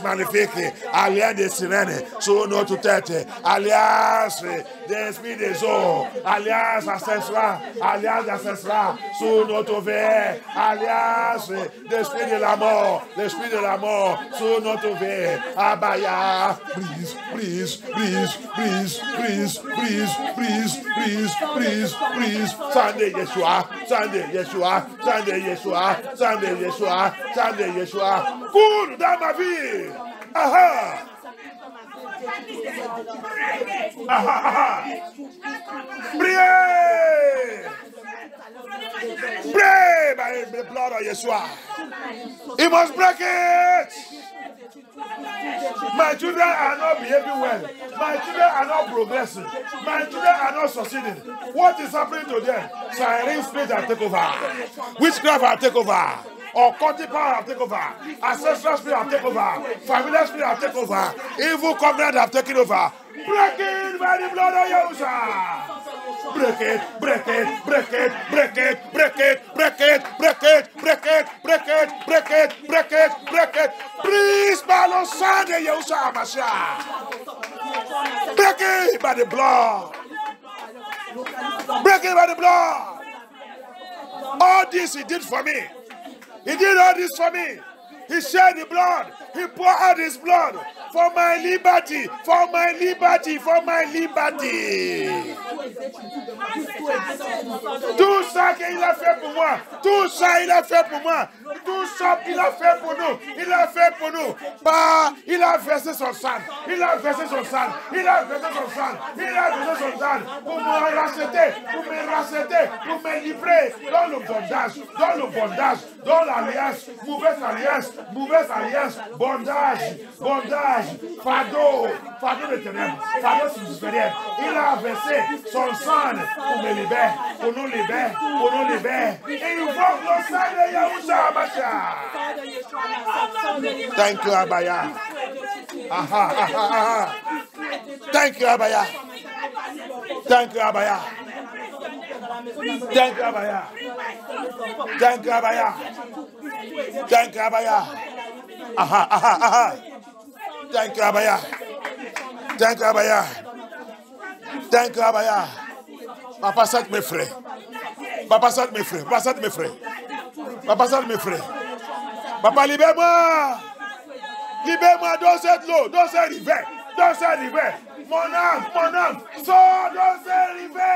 Speaker 1: maléfique, alliance des sirènes sur notre tête, alliance des esprits des eaux, alliance ancestrale sur notre vie, alliance d'esprit de la mort, sur notre vie. Abaya, please. Sunday Yeshua. Cours dans ma vie. Pray by the blood of Yeshua. He must break it. My children are not behaving well. My children are not progressing. My children are not succeeding. What is happening to them? Siren spirit have taken over. Witchcraft have taken over. Occultic power have taken over. Ancestral spirit have taken over. Familiar spirit have taken over. Evil covenant have taken over. Break it by the blood of Yahusha. Break it. Please, by the sang de Yahusha Hamashiach. Break it by the blood. All this he did for me. He did all this for me. He shed the blood. He poured out his blood for my liberty. Tout ça qu'il a fait pour moi. Tout ça il a fait pour nous. Il a versé son sang. Pour me racheter, pour me livrer dans le bondage, dans l'alliance, mauvaise alliance, bondage, fardeau de ténèbres, fardeau supérieur. Il a versé son sang pour me libérer, pour nous libérer. Et il invoque le sang de Yahusha Hamashiach. Thank you, Abaya. Thank you, Abaya. Aha, aha, aha. Thank you, Abaya. Thank you, Abaya. Thank you, Abaya. Papa, set me free. Papa, set me free. Papa, set me free. Papa, set me free. Papa, libère-moi. Libère-moi. Don't say low. Don't say river. Don't say river. Mon âme. So, don't say river.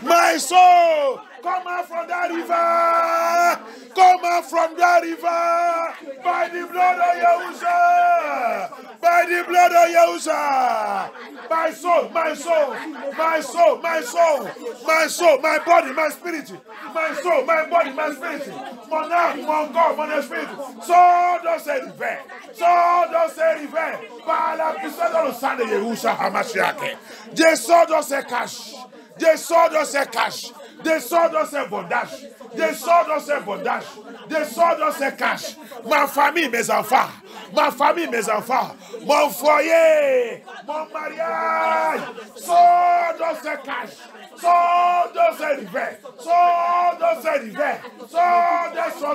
Speaker 1: My soul. Come out from that river. Come out from that river. By the blood of Yahushua. By the blood of Yahushua. My soul, my soul, my soul, my soul, my soul, my body, my spirit, my soul, my body, my spirit, mon âme, mon corps, mon esprit. So does say river. So does say river. Par la puissance dans le sang de Yahushua Hamashiach. Des sorts dans ses caches. Des sorts dans ses caches. Des sorts dans ses bondages. Des sorts dans ses bondages. Des sorts dans ses caches. Ma famille, mes enfants. Ma famille, mes enfants. Mon foyer. Mon mariage. Sort dans ses caches. Sort dans ses rivers. Sort dans ses rivers. Sort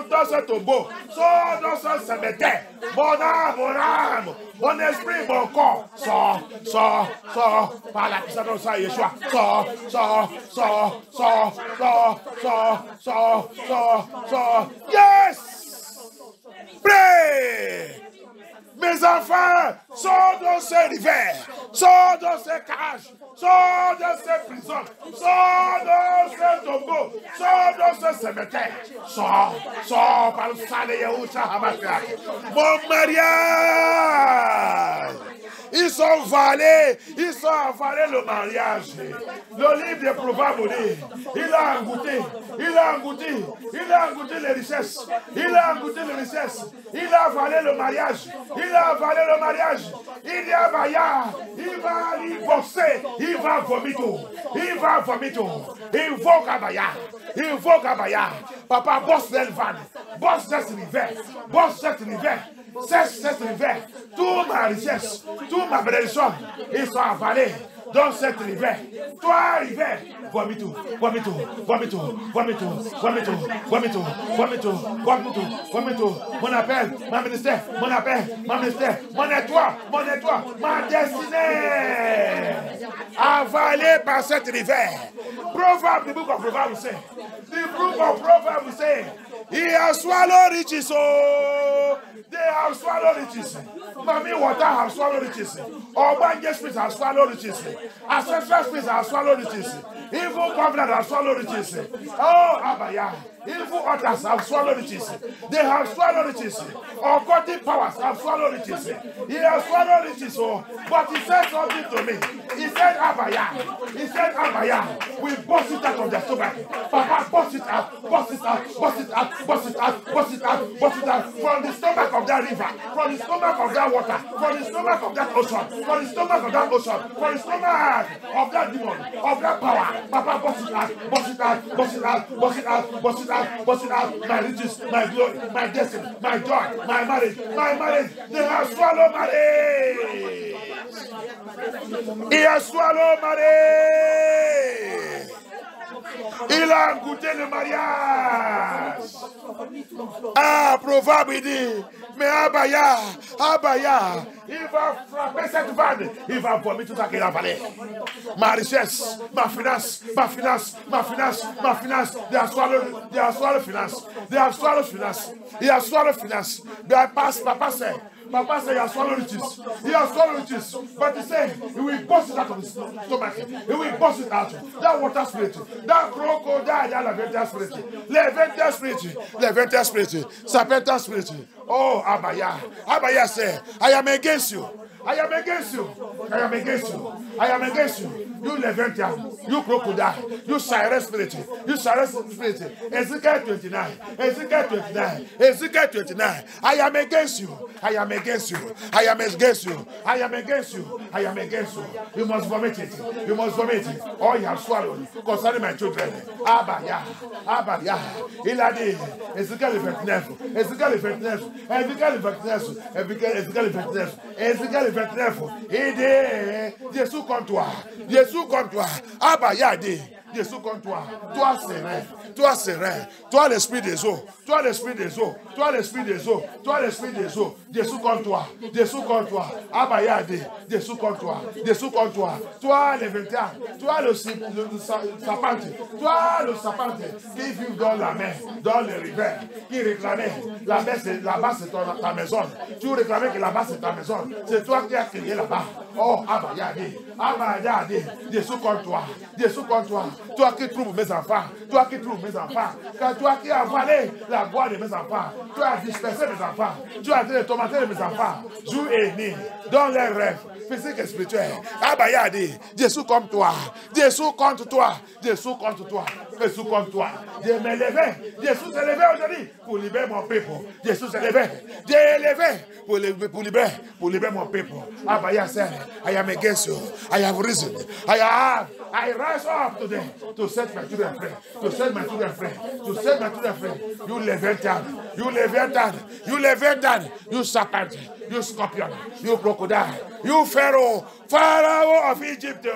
Speaker 1: dans ses tombeaux. Sort dans son cimetière. Mon âme. Mon esprit, mon corps. Sort. Par la puissance de sang Yeshua. Sort. Yes! Pray! Mes enfants, sortent dans ces rivers, sortent dans ces cages, sortent dans ces prisons, sortent dans ces tombeaux, sortent dans ces cimetières. Sors par le sang de Yahushua Hamashiach. Mon mariage! Ils sont avalés le mariage. Le livre des Proverbes dit, il a goûté les richesses. Il a avalé le mariage. Il dit à Baya, il va y bosser, il va vomito. Invoque Abaya. Papa, bosse l'Elvan, bosse cette rivière. Cesse cette rivière. Toute ma richesse, toute ma bénédiction, ils sont avalés dans cette rivière. Toi, rivière, vomito. Mon appel, ma ministère, mon étoile, ma destinée. Avalé par cette rivière. Proverbe, the book of Proverbs say. The book of Proverbs say. He has swallowed riches. Oh, they have swallowed riches. Mommy water have swallowed riches. Obanje spirits have swallowed riches. Ancestral spirits have swallowed riches. Evil covenant have swallowed riches. Oh, Abaya. Evil altars have swallowed riches. They have swallowed riches. Occultic powers have swallowed riches. He has swallowed riches. Oh, but he said something to me. He said, Abaya, we bust it out of their stomach. Papa, bust it out. From the stomach of that river, from the stomach of that water, from the stomach of that ocean, from the stomach of that ocean, from the stomach of that demon, of that power. Papa, bust it out. My riches, my glory, my destiny, my joy, my marriage. They have swallowed marriage. He has swallowed marriage. Il a goûté le mariage. Ah, Proverbe dit, mais Abaya, il va frapper cette vanne, il va vomir tout ça qu'il a avalé. Ma richesse, ma finance, they have swallowed finance. Papa said, he has swallowed riches. But he said, he will bust it out of his stomach. He will bust it out. That water spirit, that crocodile, that Leviathan spirit, serpentine spirit. Oh, Abaya said, I am against you. You Leviathan, you crocodile, you Cyrus spirit. Ezekiel 29. I am against you. You must vomit it. All you have swallowed concerning my children. Abaya. Il a dit, Ezekiel 29. Il dit, Jésus comme toi. Abaya dit, Jésus contre toi. Toi serein, toi serein. Toi l'esprit des eaux, toi l'esprit des eaux, toi l'esprit des eaux, toi l'esprit des eaux. Jésus contre toi, Jésus contre toi. Abayade, Jésus contre toi, Jésus contre toi. Toi les 21, toi le sapante, toi le sapante qui vit dans la mer, dans les rivières, qui réclamait là-bas c'est ta maison. Tu réclamais que là-bas c'est ta maison. C'est toi qui as crié là-bas. Oh, Abayade, Abayade, Jésus contre toi, Jésus contre toi. Toi qui trouves mes enfants, toi qui trouves mes enfants, quand toi qui as avalé la voix de mes enfants, tu as dispersé mes enfants, tu as été tomaté de mes enfants, jour et nuit, dans les rêves, physiques et spirituels. Abayade, Jésus contre toi, Jésus contre toi, Jésus contre toi, Jésus contre toi. Je me levais, Jésus s'est levé aujourd'hui pour libérer mon peuple. Jésus s'est levé, Dieu est levé pour libérer mon peuple. Abayade said, I am against you, I have risen, I rise up today to set my children free, to set my children free, to set my children free. You Leviathan, you Leviathan, you Leviathan, you serpent, you scorpion, you crocodile, you Pharaoh, Pharaoh of Egypt,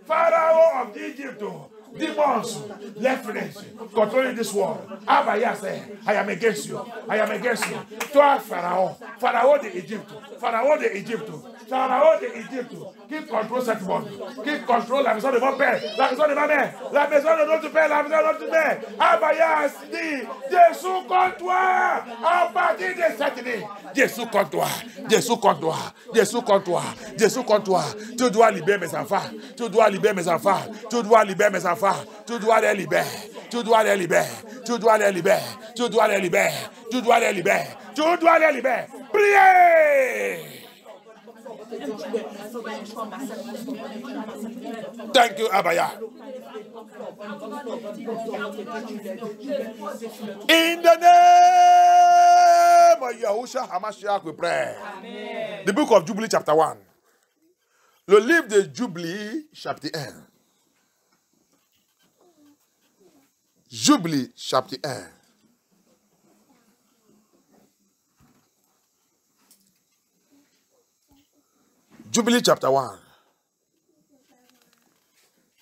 Speaker 1: Pharaoh of Egypt. Demons, leftness, controlling this world. Abaya said, I am against you. I am against you. Toi, Pharaon, Pharaon de Egypte, Pharaon de Egypte, Pharaon de Egypte. Qui contrôle cette monde? Qui contrôle la maison de mon père, la maison de ma mère, la maison de notre père, la maison de notre mère? Abaya dit, Jésus contre toi. À partir de cette nuit, Jésus contre toi, Jésus contre toi, Jésus contre toi, Jésus contre toi. Tu dois libérer mes enfants. Tu dois libérer mes enfants. Tu dois libérer mes enfants. Tu dois les libérer, tu dois les libérer, tu dois les libérer, tu dois les libérer, tu dois les libérer, tu dois les libérer. Priez! Thank you, Abaya. In the name of Yahushua HaMashiach, we pray. Amen. The book of Jubilee, chapter 1. Le livre de Jubilee, chapitre 1. Jubilee, chapitre 1. Jubilee, chapter 1.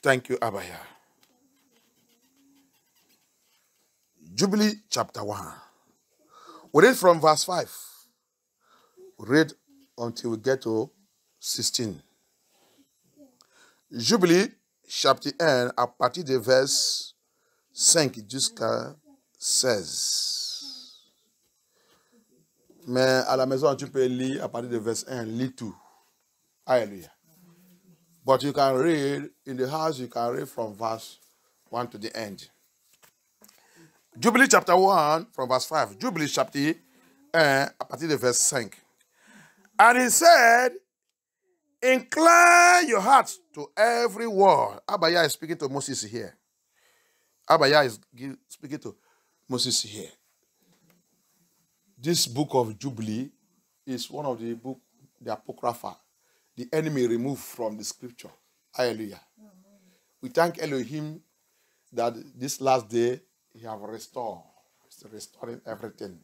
Speaker 1: Thank you, Abaya. Jubilee, chapter 1. We read from verse 5. We read until we get to 16. Jubilee, chapitre 1, à partir de verse 5 jusqu'à 16. Mais à la maison, tu peux lire à partir de verse 1, lis tout. Hallelujah. But you can read, in the house, you can read from verse 1 to the end. Jubilee chapter 1, from verse 5. Jubilee chapter 1, à partir de verse 5. And he said, incline your hearts to every word. Abaya is speaking to Moses here. Abaya is speaking to Moses here. This book of Jubilee is one of the book, the Apocrypha, the enemy removed from the scripture. Hallelujah. We thank Elohim that this last day he have restored. He's restoring everything.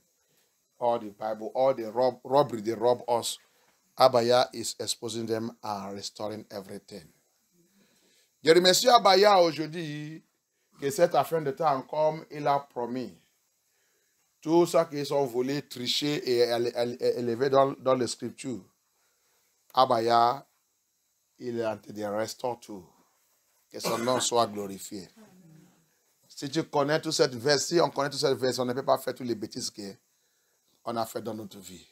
Speaker 1: All the Bible, all the robbery they rob us. Abaya is exposing them and restoring everything. Je remercie Abaya aujourd'hui que cette affaire de temps, comme il a promis, tout ça qui sont volés, trichés et élevés dans les Scriptures, Abaya, il est en train de restaurer tout. Que son nom soit glorifié. Si tu connais toute cette verse, si on connaît toute cette verse, on ne peut pas faire toutes les bêtises qu'on a fait dans notre vie.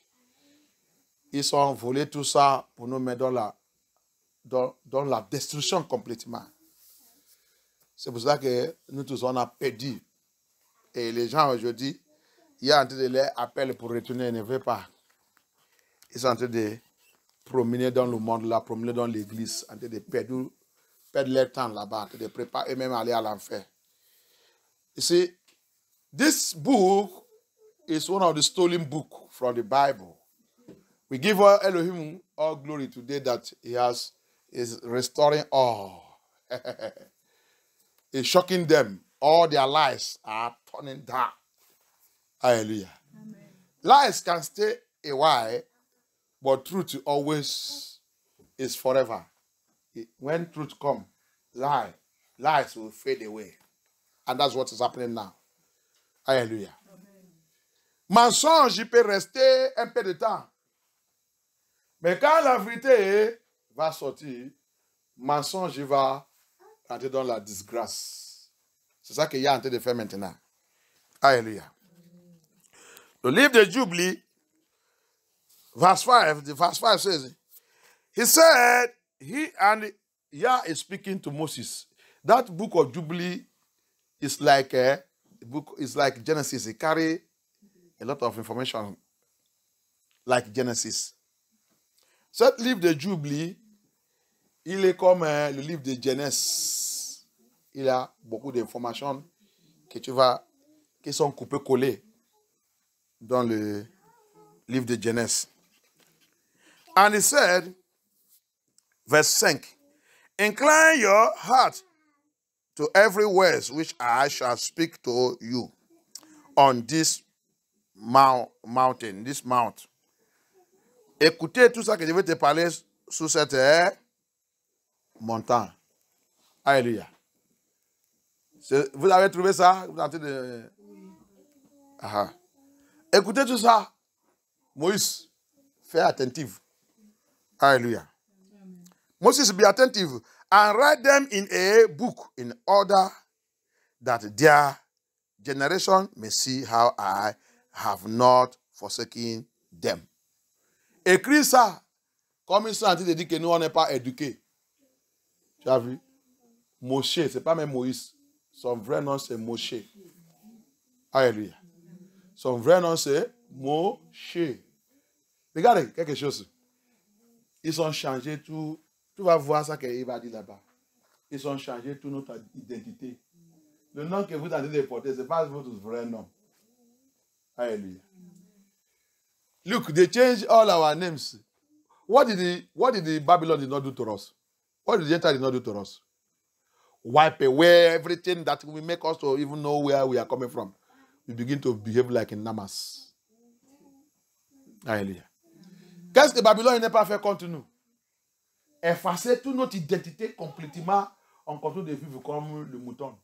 Speaker 1: Ils ont volé tout ça pour nous mettre dans la destruction complètement. C'est pour ça que nous tous, on a perdu. Et les gens aujourd'hui, il y a en train de les appeler pour retourner, ils ne veulent pas. Ils sont en train de promener dans le monde là, promener dans l'église, en train de perdre leur temps là-bas, en train de préparer eux-mêmes à aller à l'enfer. You see, this book is one of the stolen books from the Bible. We give Elohim all glory today that he is restoring all. He's shocking them. All their lies are turning down. Hallelujah. Amen. Lies can stay a while, but truth always is forever. When truth comes, lie lies will fade away. And that's what is happening now. Alléluia. Mensonge, il peut rester un peu de temps. Mais quand la vérité va sortir, mensonge, il va entrer dans la disgrâce. C'est ça qu'il y a en train de faire maintenant. Alléluia. Le livre de Jubilee, verse 5 says, he said, Yah is speaking to Moses. That book of Jubilee is like a book, is like Genesis. It carries a lot of information like Genesis. Cet livre de Jubilee, il est comme le livre de Genèse. Il a beaucoup d'informations qui sont coupées-collées dans le livre de Genèse. And he said, verse 5, incline your heart to every word which I shall speak to you on this mountain, this mount. Écoutez tout ça que je vais te parler sur cette montagne. Alléluia. Vous avez trouvé ça? Vous avez de... Aha. Écoutez tout ça. Moïse, fais attentif. Alléluia. Moses, be attentive and write them in a book in order that their generation may see how I have not forsaken them. Écris ça, comme ils sont en train de dire que nous, on n'est pas éduqués. Tu as vu? Moshe, ce n'est pas même Moïse. Son vrai nom, c'est Moshe. Alléluia. Son vrai nom, c'est Moshe. Regardez quelque chose. Ils ont changé tout. Tu vas voir ça qu'il va dire là-bas. Ils ont changé toute notre identité. Le nom que vous avez de porter, ce n'est pas votre vrai nom. Alléluia. Look, they changed all our names. What did the Babylon did not do to us? What did the Gentiles did not do to us? Wipe away everything that will make us to even know where we are coming from. We begin to behave like in Namas. Alléluia. Qu'est-ce que Babylone n'a pas fait contre nous? Effacer toute notre identité complètement en continue de vivre comme le mouton.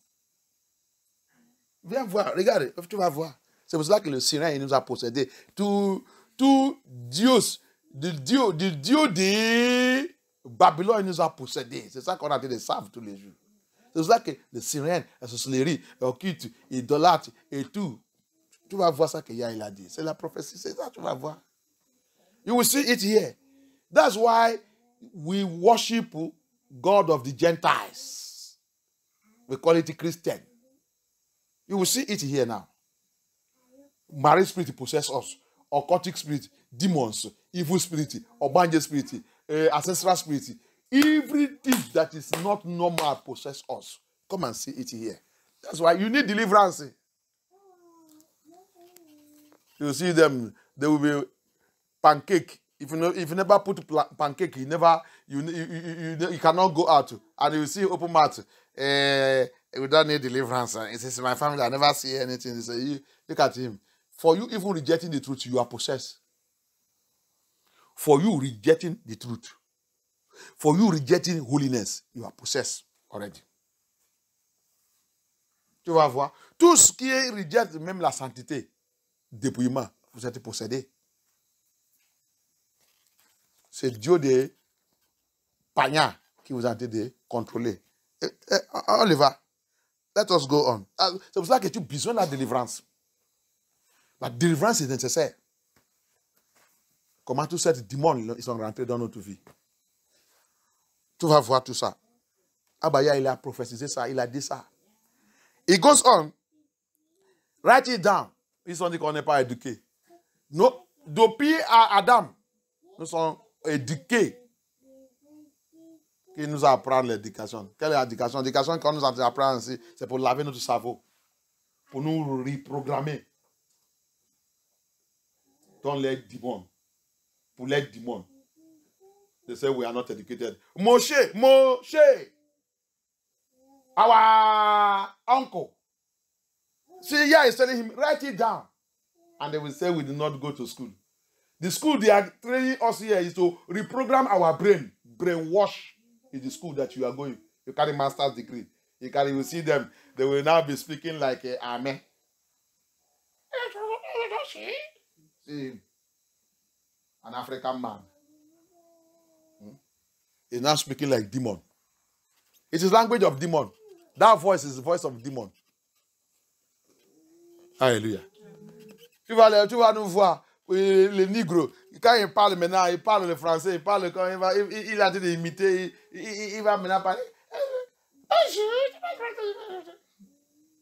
Speaker 1: Viens voir, regarde, tu vas voir. C'est pour cela que le Syrien nous a possédés. Tout Dieu de Babylone nous a possédés. C'est ça qu'on a en train de savoir tous les jours. C'est pour ça que le Syriens, la sorcellerie, l'occulte, l'idolâtre et tout. Tu vas voir ça que Yah il a dit. C'est la prophétie, c'est ça, tu vas voir. You will see it here. That's why we worship God of the Gentiles. We call it Christian. You will see it here now. Marine spirit possess us. Occultic spirit, demons, evil spirit, Obanje spirit, ancestral spirit. Everything that is not normal possess us. Come and see it here. That's why you need deliverance. You see them, they will be pancake. If you never put pancake, you cannot go out. And you see open mouth. We don't need deliverance. It says, my family, I never see anything. They say, look at him. For you even rejecting the truth, you are possessed. For you rejecting the truth. For you rejecting holiness, you are possessed already. Tu vas voir. Tout ce qui rejette même la sainteté, dépouillement, vous êtes possédé. C'est Dieu de Pagna qui vous a été de contrôler. On y va. Let us go on. C'est pour ça que tu as besoin de la délivrance. La délivrance est nécessaire. Comment tous ces démons ils sont rentrés dans notre vie. Tu vas voir tout ça. Abaya, il a prophétisé ça, il a dit ça. It goes on. Write it down. Ils ont dit qu'on n'est pas éduqués. Depuis Adam, nous sommes éduqués. Qui nous apprend l'éducation. Quelle est l'éducation? L'éducation qu'on nous apprend ici, c'est pour laver notre cerveau. Pour nous reprogrammer. Don't let demons. Pour les demons. They say we are not educated. Moshe, our uncle. See, Yah is telling him, write it down. And they will say we did not go to school. The school they are training us here is to reprogram our brain. Brainwash is the school that you are going. You carry master's degree. You will see them. They will now be speaking like Amen. See, an African man. He's now speaking like demon. It is language of demon. That voice is the voice of demon. Alléluia. Tu vas nous voir, les négros, quand il parle maintenant, il parle le français, il parle quand il a dit d'imiter, il va maintenant parler.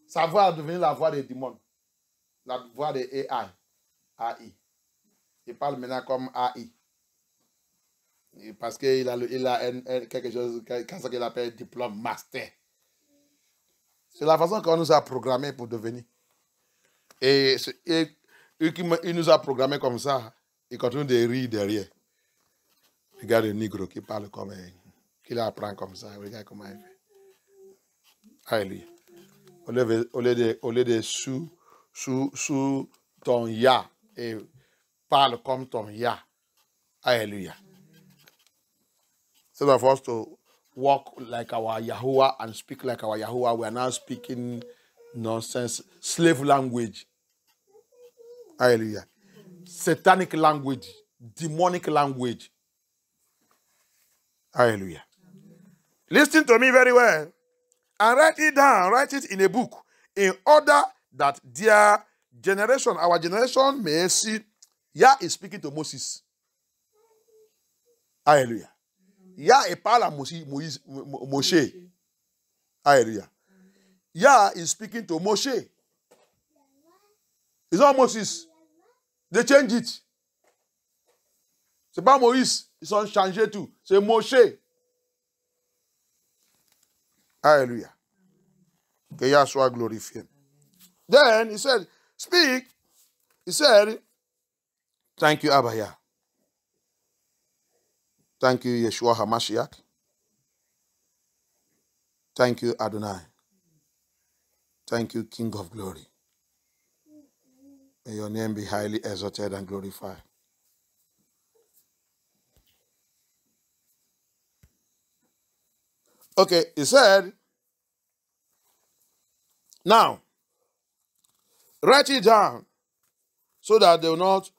Speaker 1: Sa voix va devenir la voix des démons. La voix des AI. AI. Il parle maintenant comme AI. Parce qu'il a quelque chose qu'il appelle diplôme master. C'est la façon qu'on nous a programmé pour devenir. Et il nous a programmé comme ça. Il continue de rire derrière. Regarde le négro qui parle comme qu'il apprend comme ça. Regarde comment il fait. Alléluia. Au lieu de sous ton ya et parle comme ton ya. Alléluia. So for us to walk like our Yahuwah and speak like our Yahuwah, we are now speaking nonsense, slave language. Hallelujah. Satanic language, demonic language. Hallelujah. Listen to me very well and write it down, write it in a book in order that their generation, our generation may see. Yah is speaking to Moses. Hallelujah. Yah parle à Moshe. Hallelujah. Yah is speaking to Moshe. It's not Moses. They change it. C'est pas Moïse. Ils ont changé tout. C'est Moshe. Hallelujah. Que Yah soit glorifié. Then he said, speak. He said, thank you, Abba Yah. Thank you, Yeshua HaMashiach. Thank you, Adonai. Thank you, King of Glory. May your name be highly exalted and glorified. Okay, he said, now, write it down so that they will not,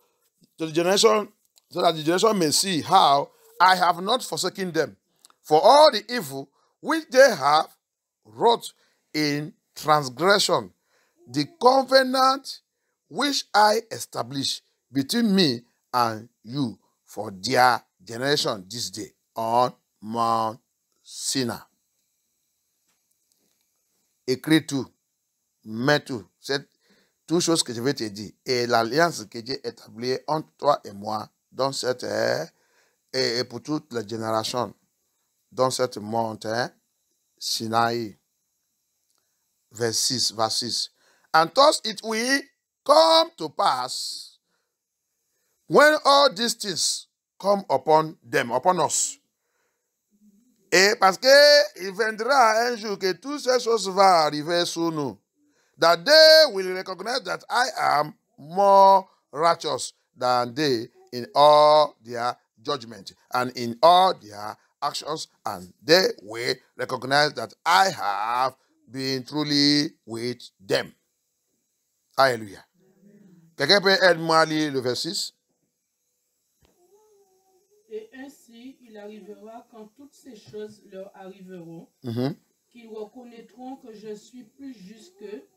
Speaker 1: so that the generation may see how I have not forsaken them for all the evil which they have wrought in transgression, the covenant which I established between me and you for their generation this day on Mount Sinai. Écris tout, mets tout, c'est toutes choses que je vais te dire, et l'alliance que Dieu établit entre toi et moi dans cette et pour toutes les générations dans cette montagne Sinaï. Verse 6. And thus it will come to pass when all these things come upon them, upon us. Et parce que il viendra un jour que toutes ces choses vont arriver sur nous. That they will recognize that I am more righteous than they in all their judgment and in all their actions, and they will recognize that I have been truly with them. Alléluia. Quelqu'un peut aider-moi à lire le verset 6?
Speaker 2: Et ainsi, il arrivera quand toutes ces choses leur arriveront, qu'ils reconnaîtront que je suis plus juste qu'eux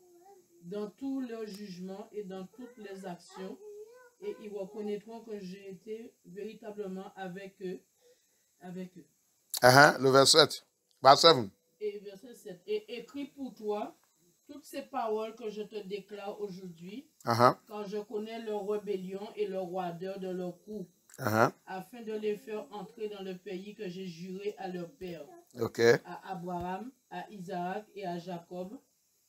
Speaker 2: dans tous leurs jugements et dans toutes les actions, et ils reconnaîtront que j'ai été véritablement avec eux.
Speaker 1: Le verset 7. Verset 7.
Speaker 2: Et verset 7. Et écris pour toi toutes ces paroles que je te déclare aujourd'hui, quand je connais leur rébellion et leur roideur de leur cou, afin de les faire entrer dans le pays que j'ai juré à leur père, à Abraham, à Isaac et à Jacob,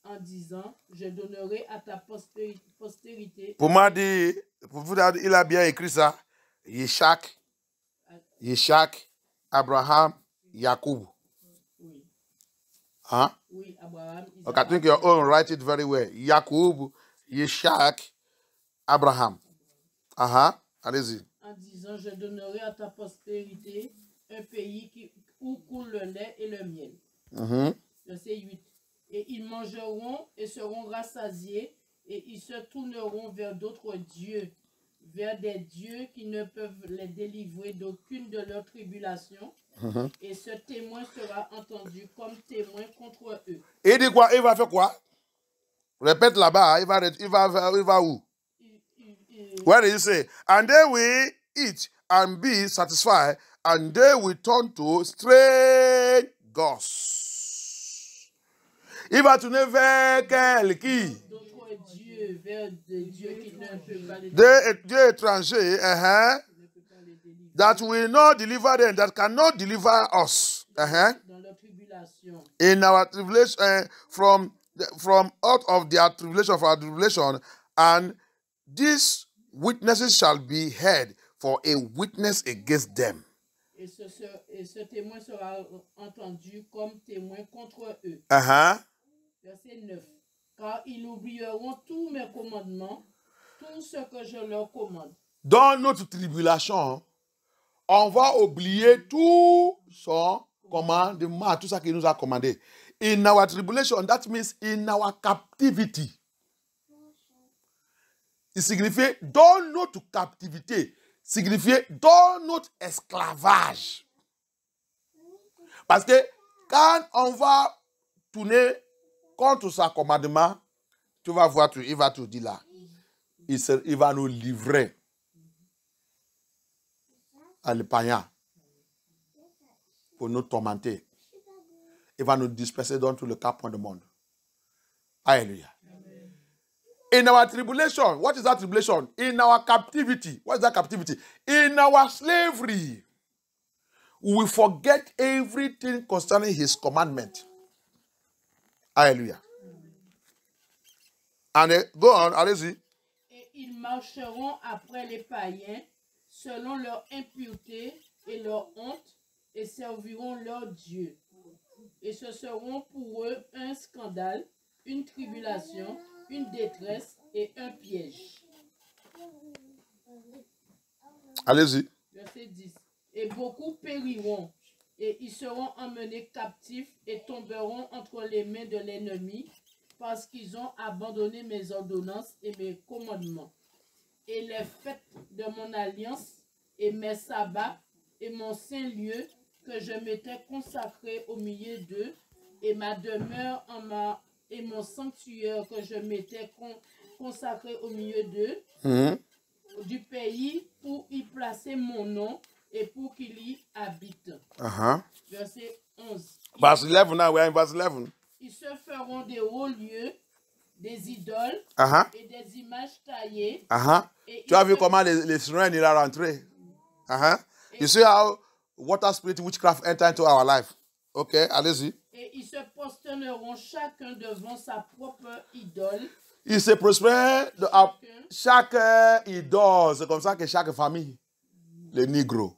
Speaker 2: en disant, je donnerai à ta postérité.
Speaker 1: Pour moi, il a bien écrit ça. Yishak, Abraham, Jacob.
Speaker 2: Oui.
Speaker 1: Huh?
Speaker 2: Oui, Abraham, Isaac.
Speaker 1: Okay, I think your own write it very well. Jacob, Yishak, Abraham. Allez-y.
Speaker 2: En disant, je donnerai à ta postérité un pays où coule le lait et le miel. Verset 8. Et ils mangeront et seront rassasiés, et ils se tourneront vers d'autres dieux, vers des dieux qui ne peuvent les délivrer d'aucune de leurs tribulations. Et ce témoin sera entendu comme témoin contre eux.
Speaker 1: Et il dit quoi? Il va faire quoi? Répète là-bas, il va où? Where did he say? And they will eat and be satisfied, and they will turn to strange gods. Il va tourner vers quel qui?
Speaker 2: D'autres dieux, vers des dieux qui ne peuvent pas les
Speaker 1: délivrer. Des dieux étrangers, that will not deliver them, that cannot deliver us.
Speaker 2: Dans leur tribulation.
Speaker 1: In our tribulation, from out of their tribulation, for our tribulation, and these witnesses shall be heard for a witness against them.
Speaker 2: Et ce témoin sera entendu comme témoin contre eux. Verset 9. Car ils oublieront tous mes commandements, tout ce que je leur commande.
Speaker 1: Dans notre tribulation, on va oublier tout son commandement, tout ça qu'il nous a commandé. In our tribulation, that means in our captivity. Il signifie dans notre captivité, signifie dans notre esclavage. Parce que quand on va tourner contre son commandement, tu vas voir, il va te dire là, il va nous livrer à le païen pour nous tormenter. Il va nous disperser dans tout le quatre coins du monde. Alléluia. In our tribulation, what is that tribulation? In our captivity, what is that captivity? In our slavery, we forget everything concerning his commandment. Hallelujah. And go on, allez-y.
Speaker 2: Et ils marcheront après les païens selon leur impureté et leur honte et serviront leur Dieu. Et ce seront pour eux un scandale, une tribulation, une détresse et un piège.
Speaker 1: Allez-y.
Speaker 2: Verset 10. Et beaucoup périront, et ils seront emmenés captifs et tomberont entre les mains de l'ennemi, parce qu'ils ont abandonné mes ordonnances et mes commandements, et les fêtes de mon alliance, et mes sabbats, et mon saint lieu, que je m'étais consacré au milieu d'eux, et ma demeure et mon sanctuaire que je m'étais consacré au milieu d'eux, du pays pour y placer mon nom et pour qu'il y habite. Verset 11.
Speaker 1: Verse 11 now, we are in verse 11.
Speaker 2: Ils se feront des hauts lieux, des idoles et des images taillées.
Speaker 1: Tu as vu comment les sirènes il a rentré? You see how water spirit witchcraft enter into our life. Okay, allez-y.
Speaker 2: Et ils se prosterneront chacun devant sa propre idole.
Speaker 1: Ils se prospèrent chaque idole. C'est comme ça que chaque famille, les négros,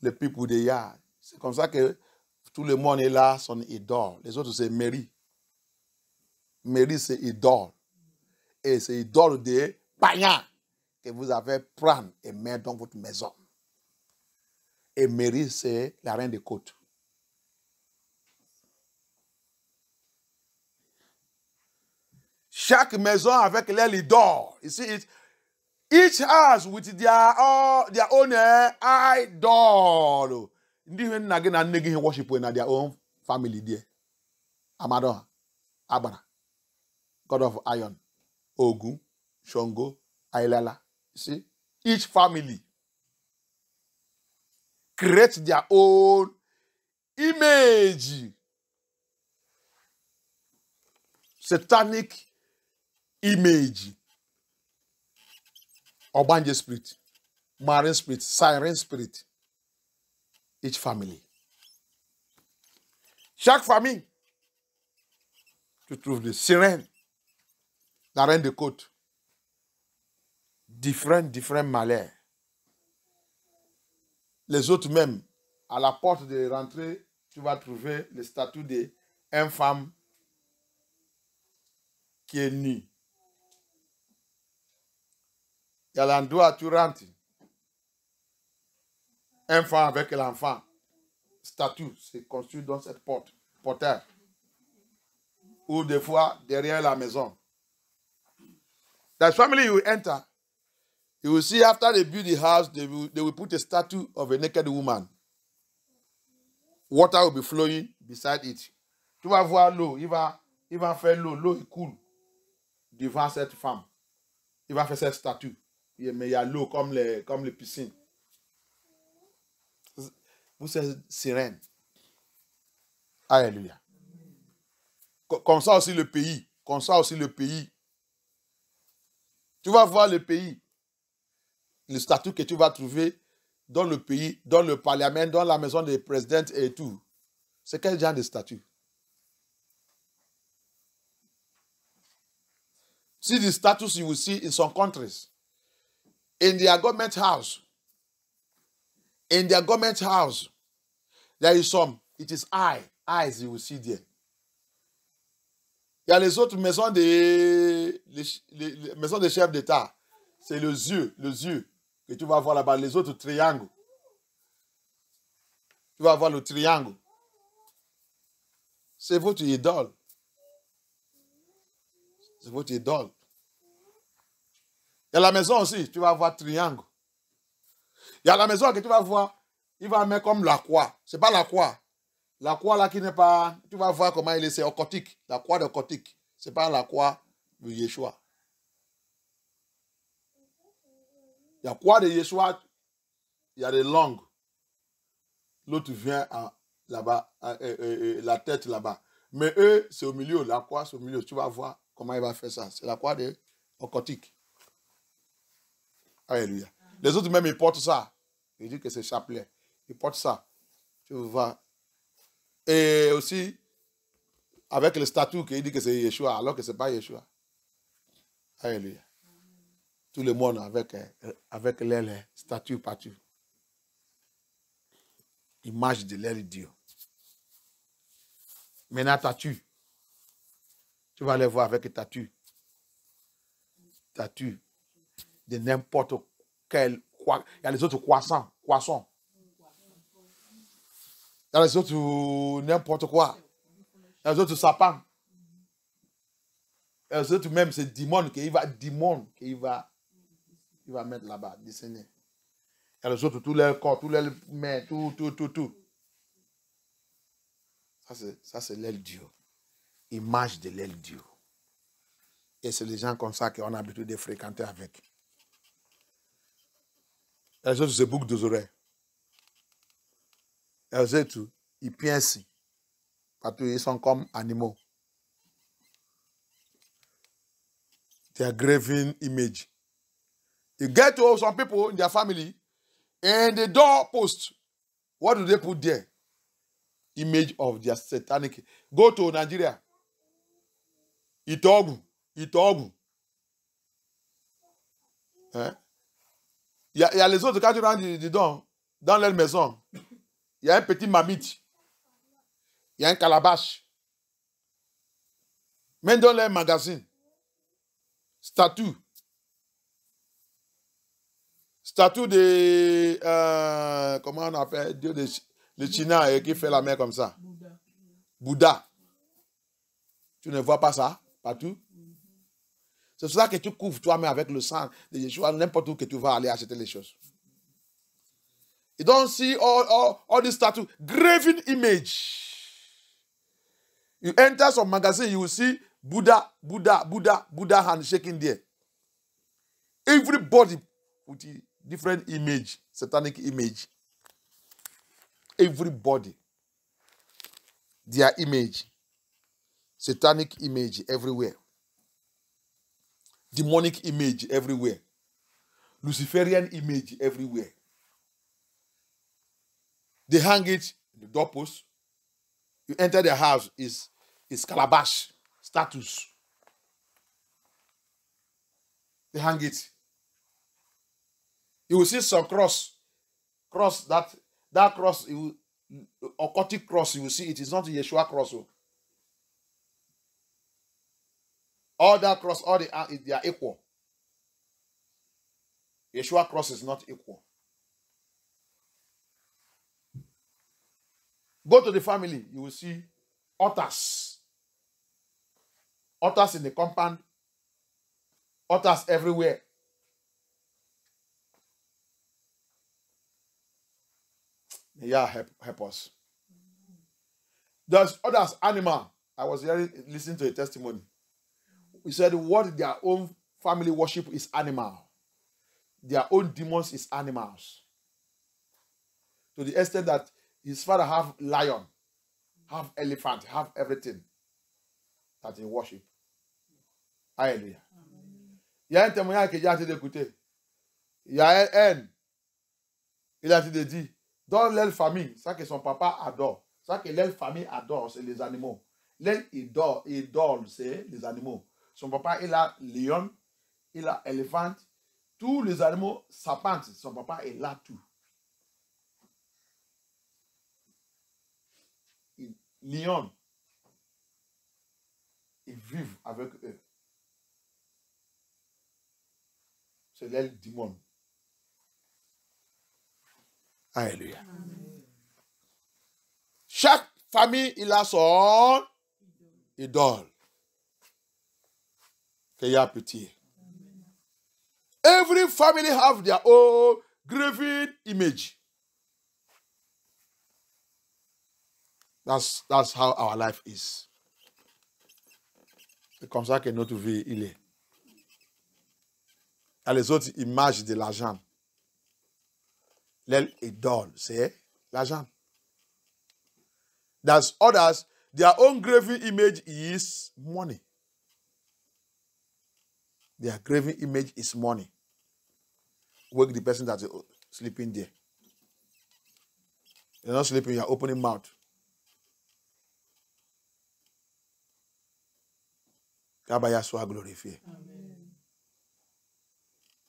Speaker 1: les people de Yah, c'est comme ça que tout le monde est là, son idole. Les autres, c'est Mary. Mary, c'est idole. Et c'est idole des païens que vous avez prendre et mettre dans votre maison. Et Mary, c'est la reine des côtes. Chaque maison avec leur idole. You see it? Each house with their own idol. Ndị nage na nne gị worship na their own family there. Amadon, Abana, God of Iron, Ogun, Shongo, Ailala. You see? Each family create their own image. Satanic image. Obanje spirit, marine spirit, siren spirit. Each family. Chaque famille, tu trouves des sirènes, la reine de côte. Différents malheurs. Les autres même, à la porte de rentrée, tu vas trouver le statut d'une femme qui est nue. Il y a l'endroit où tu rentres. Un enfant avec l'enfant. Statue, c'est construit dans cette porte portail. Ou des fois, derrière la maison. That family you will enter, you will see after they build the house, they will put a statue of a naked woman. Water will be flowing beside it. Tu vas voir l'eau, il va faire l'eau il coule devant cette femme. Il va faire cette statue. Mais il y a l'eau comme les piscines. Vous êtes sereine. Alléluia. Comme ça aussi le pays. Comme ça aussi le pays. Tu vas voir le pays. Le statut que tu vas trouver dans le pays, dans le parlement, dans la maison des présidents et tout. C'est quel genre de statut? See the status you will see in some countries. In their government house. In their government house. There is some. It is eyes you will see there. Il y a les autres maisons les maisons des chefs d'État. C'est les yeux que tu vas voir là-bas. Les autres triangles. Tu vas voir le triangle. C'est votre idole. C'est votre idole. Il y a la maison aussi, tu vas voir triangle. Il y a la maison que tu vas voir, il va mettre comme la croix. Ce n'est pas la croix. La croix là qui n'est pas, tu vas voir comment il est, c'est occultique. La croix de occultique. Ce n'est pas la croix de Yeshua. La croix de Yeshua, il y a des langues. L'autre vient là-bas, la tête là-bas. Mais eux, c'est au milieu, la croix c'est au milieu. Tu vas voir comment il va faire ça. C'est la croix de occultique. Alléluia. Les autres même, ils portent ça. Ils disent que c'est chapelet. Ils portent ça. Tu vois. Et aussi, avec le statut qui dit que c'est Yeshua, alors que ce n'est pas Yeshua. Alléluia. Tout le monde avec les statues partout. Image de l'aile Dieu. Maintenant, statue. Tu vas aller voir avec statue. Statue. De n'importe quel. Il y a les autres poissons. Il y a les autres n'importe quoi. Il y a les autres sapins. Il y a les autres même, c'est démon qu'il va mettre là-bas, dessiner. Il y a les autres, tous les corps, tous les mains, tout. Ça, c'est l'aile Dieu. Image de l'aile Dieu. Et c'est les gens comme ça qu'on a l'habitude de fréquenter avec. Les autres se bouclent des oreilles. Les autres, ils pincent. Parce qu'ils sont comme animaux. They are graven image. You get to some people in their family, and the doorpost, what do they put there? Image of their satanic. Go to Nigeria. Itogu. Hein? Il y a les autres, quand tu rentres dedans, dans leur maison, il y a un petit mamite. Il y a un calabash. Même dans les magasins. Statue de... comment on appelle? Dieu de China qui fait la main comme ça. Bouddha. Tu ne vois pas ça partout? C'est pour ça que tu couvres toi-même avec le sang de Yeshua, n'importe où que tu vas aller acheter les choses. You don't see all these statues. Graven image. You enter some magazine, you will see Buddha hand shaking there. Everybody with a different image, satanic image. Everybody. Their image. Satanic image everywhere. Demonic image everywhere. Luciferian image everywhere. They hang it in the doorpost. You enter their house, is calabash, status. They hang it. You will see some cross that cross, occultic cross, you will see it is not a Yeshua cross. All that cross, they are equal. Yeshua cross is not equal. Go to the family, you will see Otters. Otters in the compound. Otters everywhere. Yeah, help us. There's others, animal. I was listening to a testimony. He said what their own family worship is animal. Their own demons is animals. To the extent that his father have lion, have elephant, have everything that he worship. Hallelujah. Il y a un témoignage que j'ai hâte d'écouter. Il y a un haine. Il a dit, dans leur famille, ça que son papa adore, ça que leur famille adore, c'est les animaux. Leur idole, c'est les animaux. Son papa, il a lion, il a éléphant, tous les animaux s'appentent. Son papa, il a tout. Lion, ils vivent avec eux. C'est leur démon. Alléluia. Chaque famille, il a son idole. Qu'il y a petit. Every family have their own graven image. That's how our life is. C'est comme ça que notre vie, il est. Il y a les autres images de l'argent. L'idole, c'est l'argent. There's others, their own graven image is money. Their graven image is money. Wake the person that's sleeping there. You're not sleeping, you're opening mouth. Kabaya soit glorifié.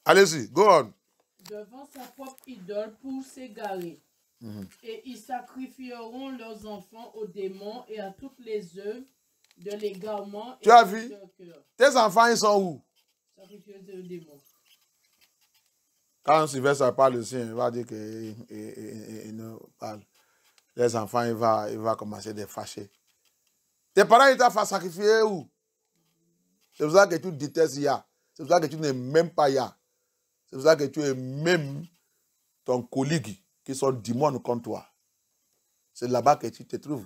Speaker 1: Allez-y, go on.
Speaker 2: Devant sa propre idole pour s'égarer. Et ils sacrifieront leurs enfants aux démons et à toutes les œuvres de l'égarement.
Speaker 1: Tu as vu? Tes enfants, ils sont où?
Speaker 2: Sacrifier aux démons.
Speaker 1: Quand Sylvestre parle ici, il va dire qu'il nous parle. Les enfants, il va commencer à les fâcher. Tes parents, ils t'ont fait sacrifier où? C'est pour ça que tu détestes Ya. C'est pour ça que tu n'aimes même pas Ya. C'est pour ça que tu aimes même ton collègue qui sont démons contre toi. C'est là-bas que tu te trouves.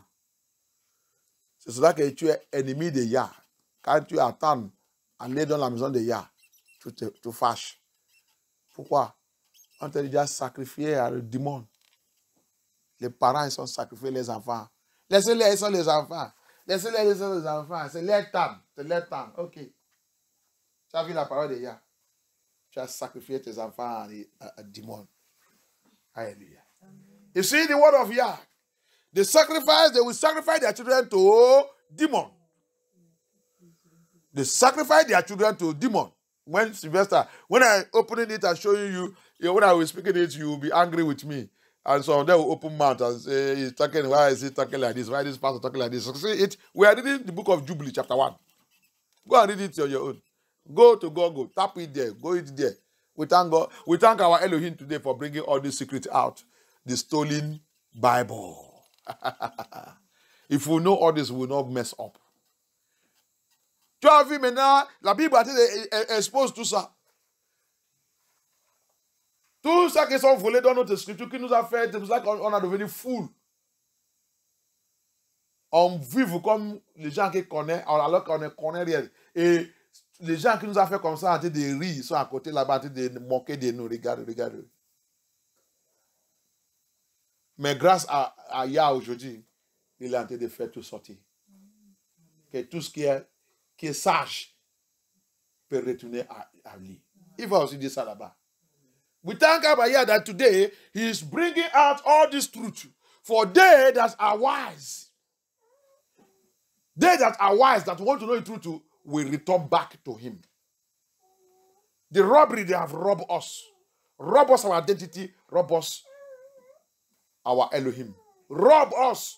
Speaker 1: C'est pour ça que tu es ennemi de Ya. Quand tu attends aller dans la maison de Ya, tu te fâches. Pourquoi? On t'a déjà sacrifié à le démon. Les parents, ils sont sacrifiés les enfants. Laissez-les, ils sont les enfants. Laissez-les, ils sont les enfants. C'est leur temps. C'est leur temps. Ok. Tu as vu la parole de Ya. Tu as sacrifié tes enfants à démon. Hallelujah. You see the word of Yah. They will sacrifice their children to demon. They sacrifice their children to demon. When Sylvester, when I opening it and showing you, when I was speaking it, you will be angry with me. And so they will open mouth and say, he's talking, why is he talking like this? Why is this pastor talking like this? So see it, we are reading the book of Jubilee, chapter 1. Go and read it on your own. Go to Google, tap it there, go it there. We thank God. We thank our Elohim today for bringing all these secrets out. The stolen Bible. If we know all this, we will not mess up. Tu as vu maintenant, la Bible expose tout ça. Tout ça qui sont volés dans notre scripture, qui nous a fait, c'est pour ça qu'on a devenu fou. On vit comme les gens qui connaissent, alors qu'on ne connaît rien. Et les gens qui nous ont fait comme ça, en train de rire, ils sont à côté là-bas, en train de moquer de nous. Regarde, regarde. Mais grâce à Yah aujourd'hui, il est en train de faire tout sortir. Que tout ce qui est sage peut retourner à lui. Il va aussi dire ça là-bas. We thank Abba Yah that today he is bringing out all this truth for they that are wise. They that are wise, that want to know the truth, will return back to him. The robbery they have robbed us. Rob us our identity, rob us our Elohim. Rob us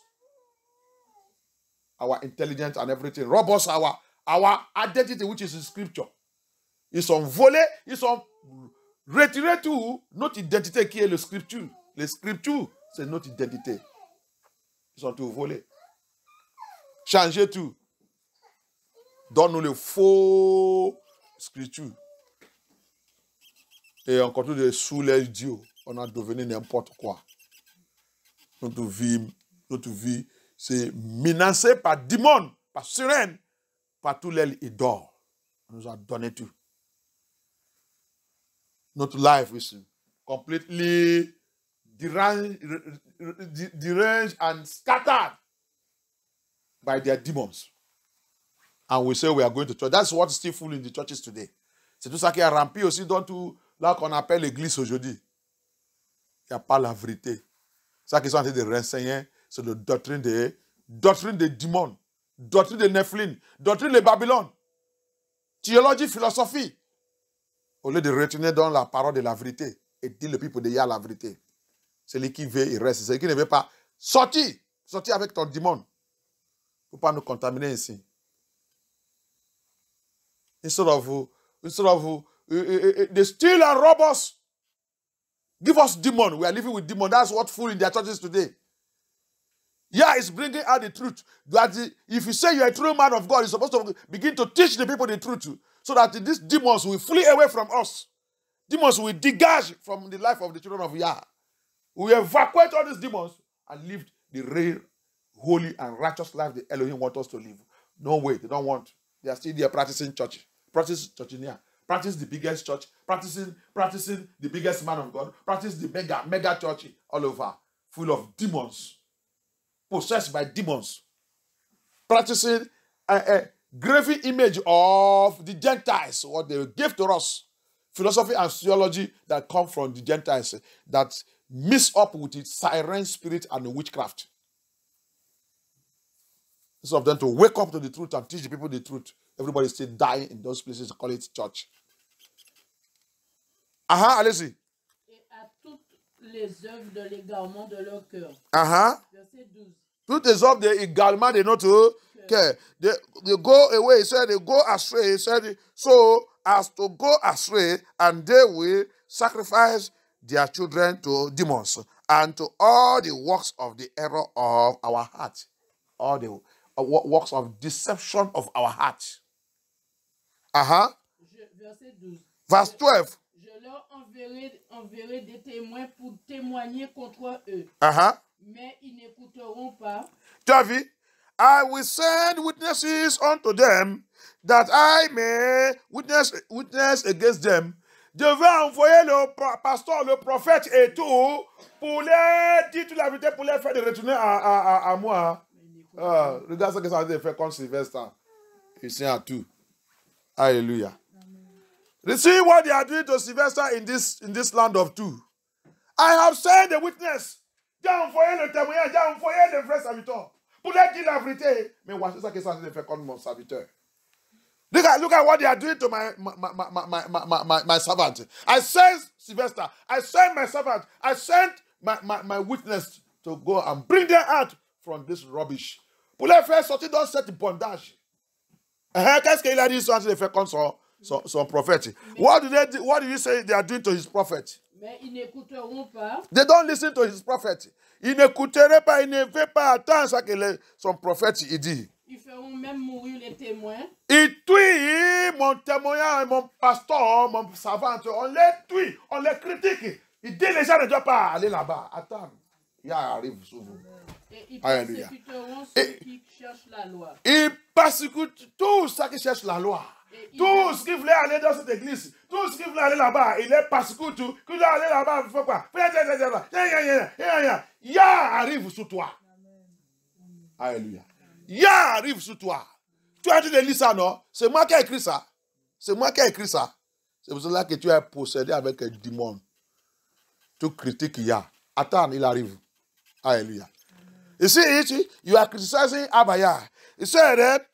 Speaker 1: our intelligence and everything. Rob us our identity, which is in scripture. Ils sont volés, ils sont retirés tout notre identité qui est le scripture. Les scriptures, c'est notre identité. Ils sont tous volés. changer tout. Donne-nous les faux scriptures. Et on continue de sous les dieux. On a devenu n'importe quoi. Notre vie, c'est menacé par démons, par sirènes, par tous les idoles. On nous a donné tout. Notre life is completely deranged and scattered by their demons. And we say we are going to church. That's what is still fooling the churches today. C'est tout ça qui a rempli aussi dans tout là qu'on appelle l'église aujourd'hui. Il n'y a pas la vérité. Ça qu'ils sont en train de renseigner, c'est la doctrine des démons, doctrine de Nephilim, doctrine de Babylone, théologie, philosophie. Au lieu de retenir dans la parole de la vérité et dire le peuple de y a la vérité. Celui qui veut, il reste. Celui qui ne veut pas, sortir avec ton démon. Il ne faut pas nous contaminer ici. Instead of they steal and rob us. Give us demon. We are living with demon. That's what fooling their churches today. Yeah, it's bringing out the truth. If you say you're a true man of God, you're supposed to begin to teach the people the truth so that these demons will flee away from us. Demons will degage from the life of the children of Yah. We evacuate all these demons and live the real, holy, and righteous life the Elohim wants us to live. No way, they don't want. They are still there practicing church. Practice church in here. Practice the biggest church. Practicing the biggest man of God. Practice the mega church all over. Full of demons. Possessed by demons. Practicing a graven image of the Gentiles. What they give to us. Philosophy and theology that come from the Gentiles. That mix up with its siren spirit and the witchcraft. Instead of them to wake up to the truth and teach the people the truth. Everybody still dying in those places. Call it church. Allez-y.
Speaker 2: Et à toutes les œuvres de l'égarement de leur cœur. Verset 12.
Speaker 1: Toutes les œuvres de l'égarement de notre cœur. They go away, he said, they go astray. He said, so as to go astray, and they will sacrifice their children to demons and to all the works of the error of our heart. All the works of deception of our heart.
Speaker 2: Verset 12.
Speaker 1: Verse 12.
Speaker 2: Je leur enverrai des témoins pour témoigner contre eux. Mais ils n'écouteront pas.
Speaker 1: Tu as vu? I will send witnesses unto them that I may witness against them. Je vais envoyer le pasteur, le prophète et tout pour les dire toute la vérité, pour les faire de retourner à moi. Regarde ce que ça a fait contre Sylvester. Il sait à tout. Hallelujah. You see what they are doing to Sylvester in this land of two. I have sent a witness. J'ai envoyé le témoignage, j'ai envoyé le vrai serviteur pour leur dire la vérité. Mais voici ce que ça a fait contre mon serviteur. Look at what they are doing to my servant. I sent Sylvester. I sent my servant. I sent my witness to go and bring them out from this rubbish. Pour les faire sortir dans cette bondage. Qu'est-ce qu'il a dit sur de faire contre son prophète? What did you say they are doing to his prophet?
Speaker 2: Mais ils n'écouteront pas.
Speaker 1: They don't listen to his prophet. Ils n'écouteraient pas, ils ne veulent pas attendre ce que son prophète il dit.
Speaker 2: Ils feront même mourir les témoins.
Speaker 1: Ils tuent mon témoin, mon pasteur, mon savant. On les tue, on les critique. Ils disent les gens ne doivent pas aller là-bas. Attends, il arrive sur vous.
Speaker 2: Et ils persécuteront ceux qui cherchent la loi.
Speaker 1: Ils persécutent tous ceux qui cherchent la loi. Tous qui voulaient aller dans cette église, tous qui voulaient aller là-bas, ils les persécutent. Qui voulaient aller là-bas, il faut quoi? Yah arrive sur toi. Alléluia. Yah arrive sur toi. Tu as dit de lire ça, non? C'est moi qui ai écrit ça. C'est moi qui ai écrit ça. C'est pour cela que tu es possédé avec un démon. Tu critiques Yah. Attends, il arrive. Alléluia. You see, you are criticizing Abaya. He said that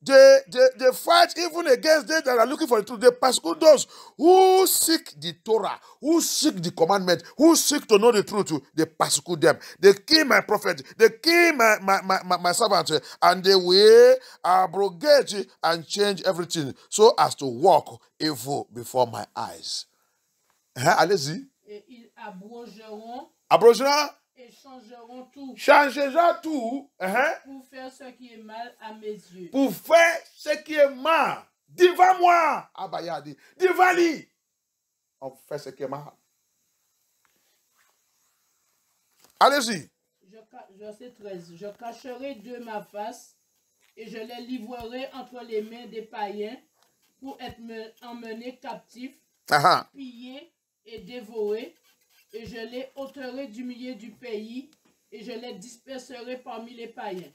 Speaker 1: they fight even against those that are looking for the truth. They persecute those who seek the Torah, who seek the commandment, who seek to know the truth. They persecute them. They kill my prophet. They kill my servant. And they will abrogate and change everything so as to walk evil before my eyes. Allez-y.
Speaker 2: Et ils abrogeront.
Speaker 1: Abrogeront.
Speaker 2: Et changeront tout.
Speaker 1: Changera tout.
Speaker 2: Pour faire ce qui est mal à mes yeux.
Speaker 1: Pour faire ce qui est mal. Devant moi. Abaya dit. Devant lui. On fait ce qui est mal. Allez-y.
Speaker 2: Verset 13. Je cacherai de ma face et je les livrerai entre les mains des païens pour être emmenés captifs, pillés et dévorés. Et je les ôterai du milieu du pays et je les disperserai parmi les païens.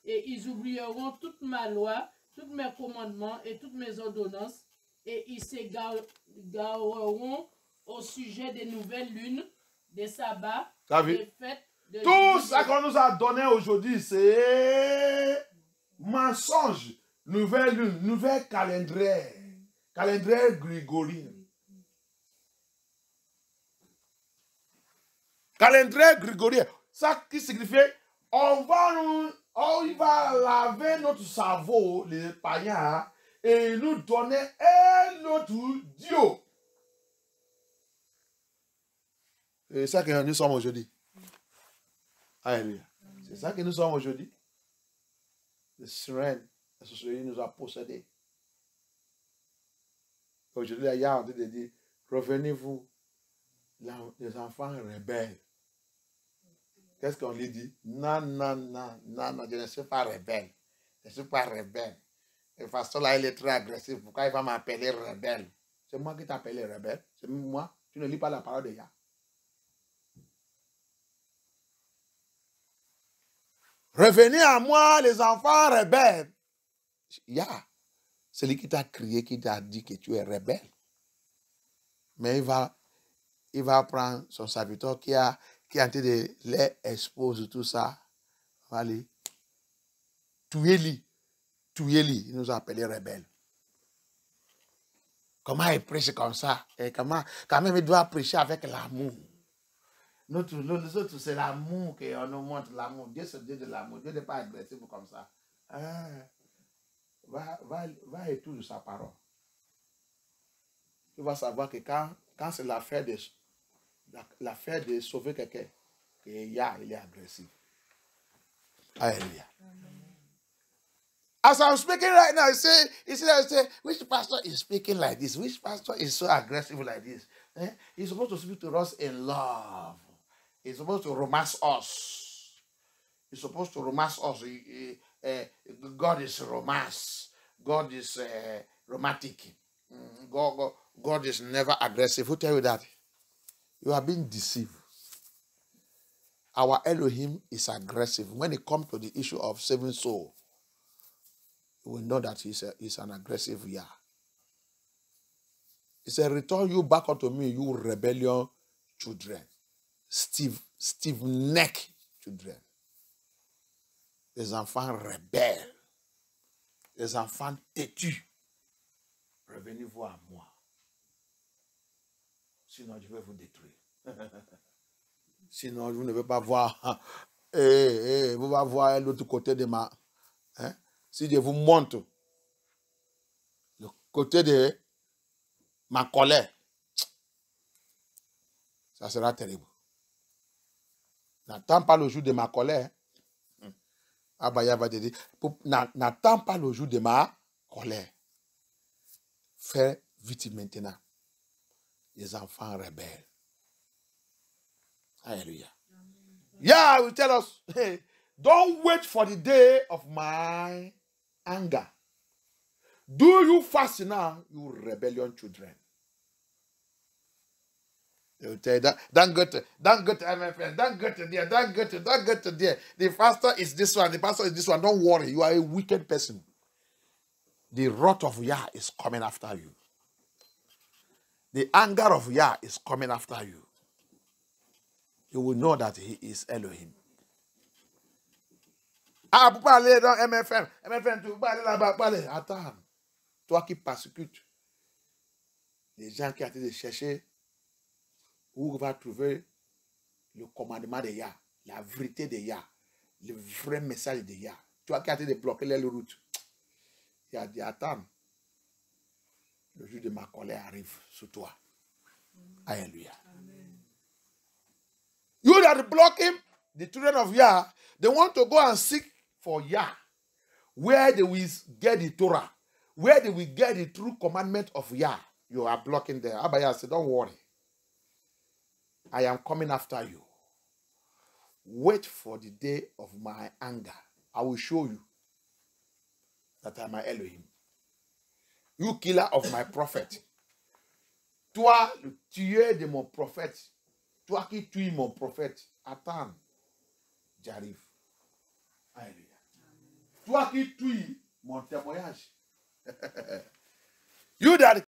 Speaker 2: Et ils oublieront toute ma loi, tous mes commandements et toutes mes ordonnances, et ils s'égareront au sujet des nouvelles lunes, des sabbats, des fêtes.
Speaker 1: Tout ça qu'on nous a donné aujourd'hui, c'est mensonge. Nouvelle lune, nouvel calendrier. Calendrier grégorien. Calendrier grégorien. Ça qui signifie, il va laver notre cerveau, les païens, et nous donner un autre Dieu. C'est ça que nous sommes aujourd'hui. Alléluia. C'est ça que nous sommes aujourd'hui. Le sirène, la sorcellerie nous a possédés. Aujourd'hui, il y a en train de dire, revenez-vous, les enfants rebelles. Qu'est-ce qu'on lui dit? Non, non, non, non, non, je ne suis pas rebelle. Je ne suis pas rebelle. De toute façon, là, il est très agressif. Pourquoi il va m'appeler rebelle? C'est moi qui t'appelle rebelle. C'est moi. Tu ne lis pas la parole de Yah. Revenez à moi, les enfants rebelles. Yah, c'est lui qui t'a crié, qui t'a dit que tu es rebelle. Mais il va prendre son serviteur qui est en train de les exposer tout ça. Il va aller tuer-lui. Il nous a appelés rebelles. Comment il prêche comme ça? Et quand même il doit prêcher avec l'amour. Nous autres, c'est l'amour qu'on nous montre, l'amour. Dieu, c'est Dieu de l'amour. Dieu n'est pas agressif comme ça. Va étudier sa parole. Tu vas savoir que quand c'est l'affaire de sauver quelqu'un, que Yah, il est agressif. Alléluia. As I'm speaking right now, I say, which pastor is speaking like this? Which pastor is so aggressive like this? He's supposed to speak to us in love. He's supposed to romance us. He's supposed to romance us. God is romance. God is romantic. God is never aggressive. Who tell you that? You are being deceived. Our Elohim is aggressive. When it comes to the issue of saving soul, you will know that he's an aggressive Yah. He said, return you back unto me, you rebellion children. Stiff neck children. Les enfants rebelles. Les enfants têtus. Revenez-vous à moi. Sinon, je vais vous détruire. Sinon, vous ne pouvez pas voir. Vous allez voir l'autre côté de ma... Si je vous montre le côté de ma colère, ça sera terrible. N'attends pas le jour de ma colère. Abaya va te dire, n'attends pas le jour de ma colère. Fais vite maintenant. Les enfants rebelles. Hallelujah. Yeah, will tell us, hey, don't wait for the day of my anger. Do you fast now, you rebellion children? They will tell you that, don't go to MFN, don't go to there. The pastor is this one, the pastor is this one. Don't worry, you are a wicked person. The wrath of Yah is coming after you. The anger of Yah is coming after you. You will know that he is Elohim. Ah, pour parler dans MFM, tu peux aller là-bas, parler. Attends, toi qui persécutes les gens qui ont été chercher où on va trouver le commandement de Yah, la vérité de Yah, le vrai message de Yah. Toi qui as été bloqué les routes, il a dit, attends, le jour de ma colère arrive sur toi. Alléluia. You that block him, the children of Yah, they want to go and seek for Yah, where they will get the Torah, where they will get the true commandment of Yah. You are blocking them. Abba Yah said, don't worry. I am coming after you. Wait for the day of my anger. I will show you that I am Elohim. You killer of my prophet. Toi, le tueur de mon prophète. Toi qui tues mon prophète. Attends. J'arrive. Alléluia. Toi qui tues mon témoignage. You that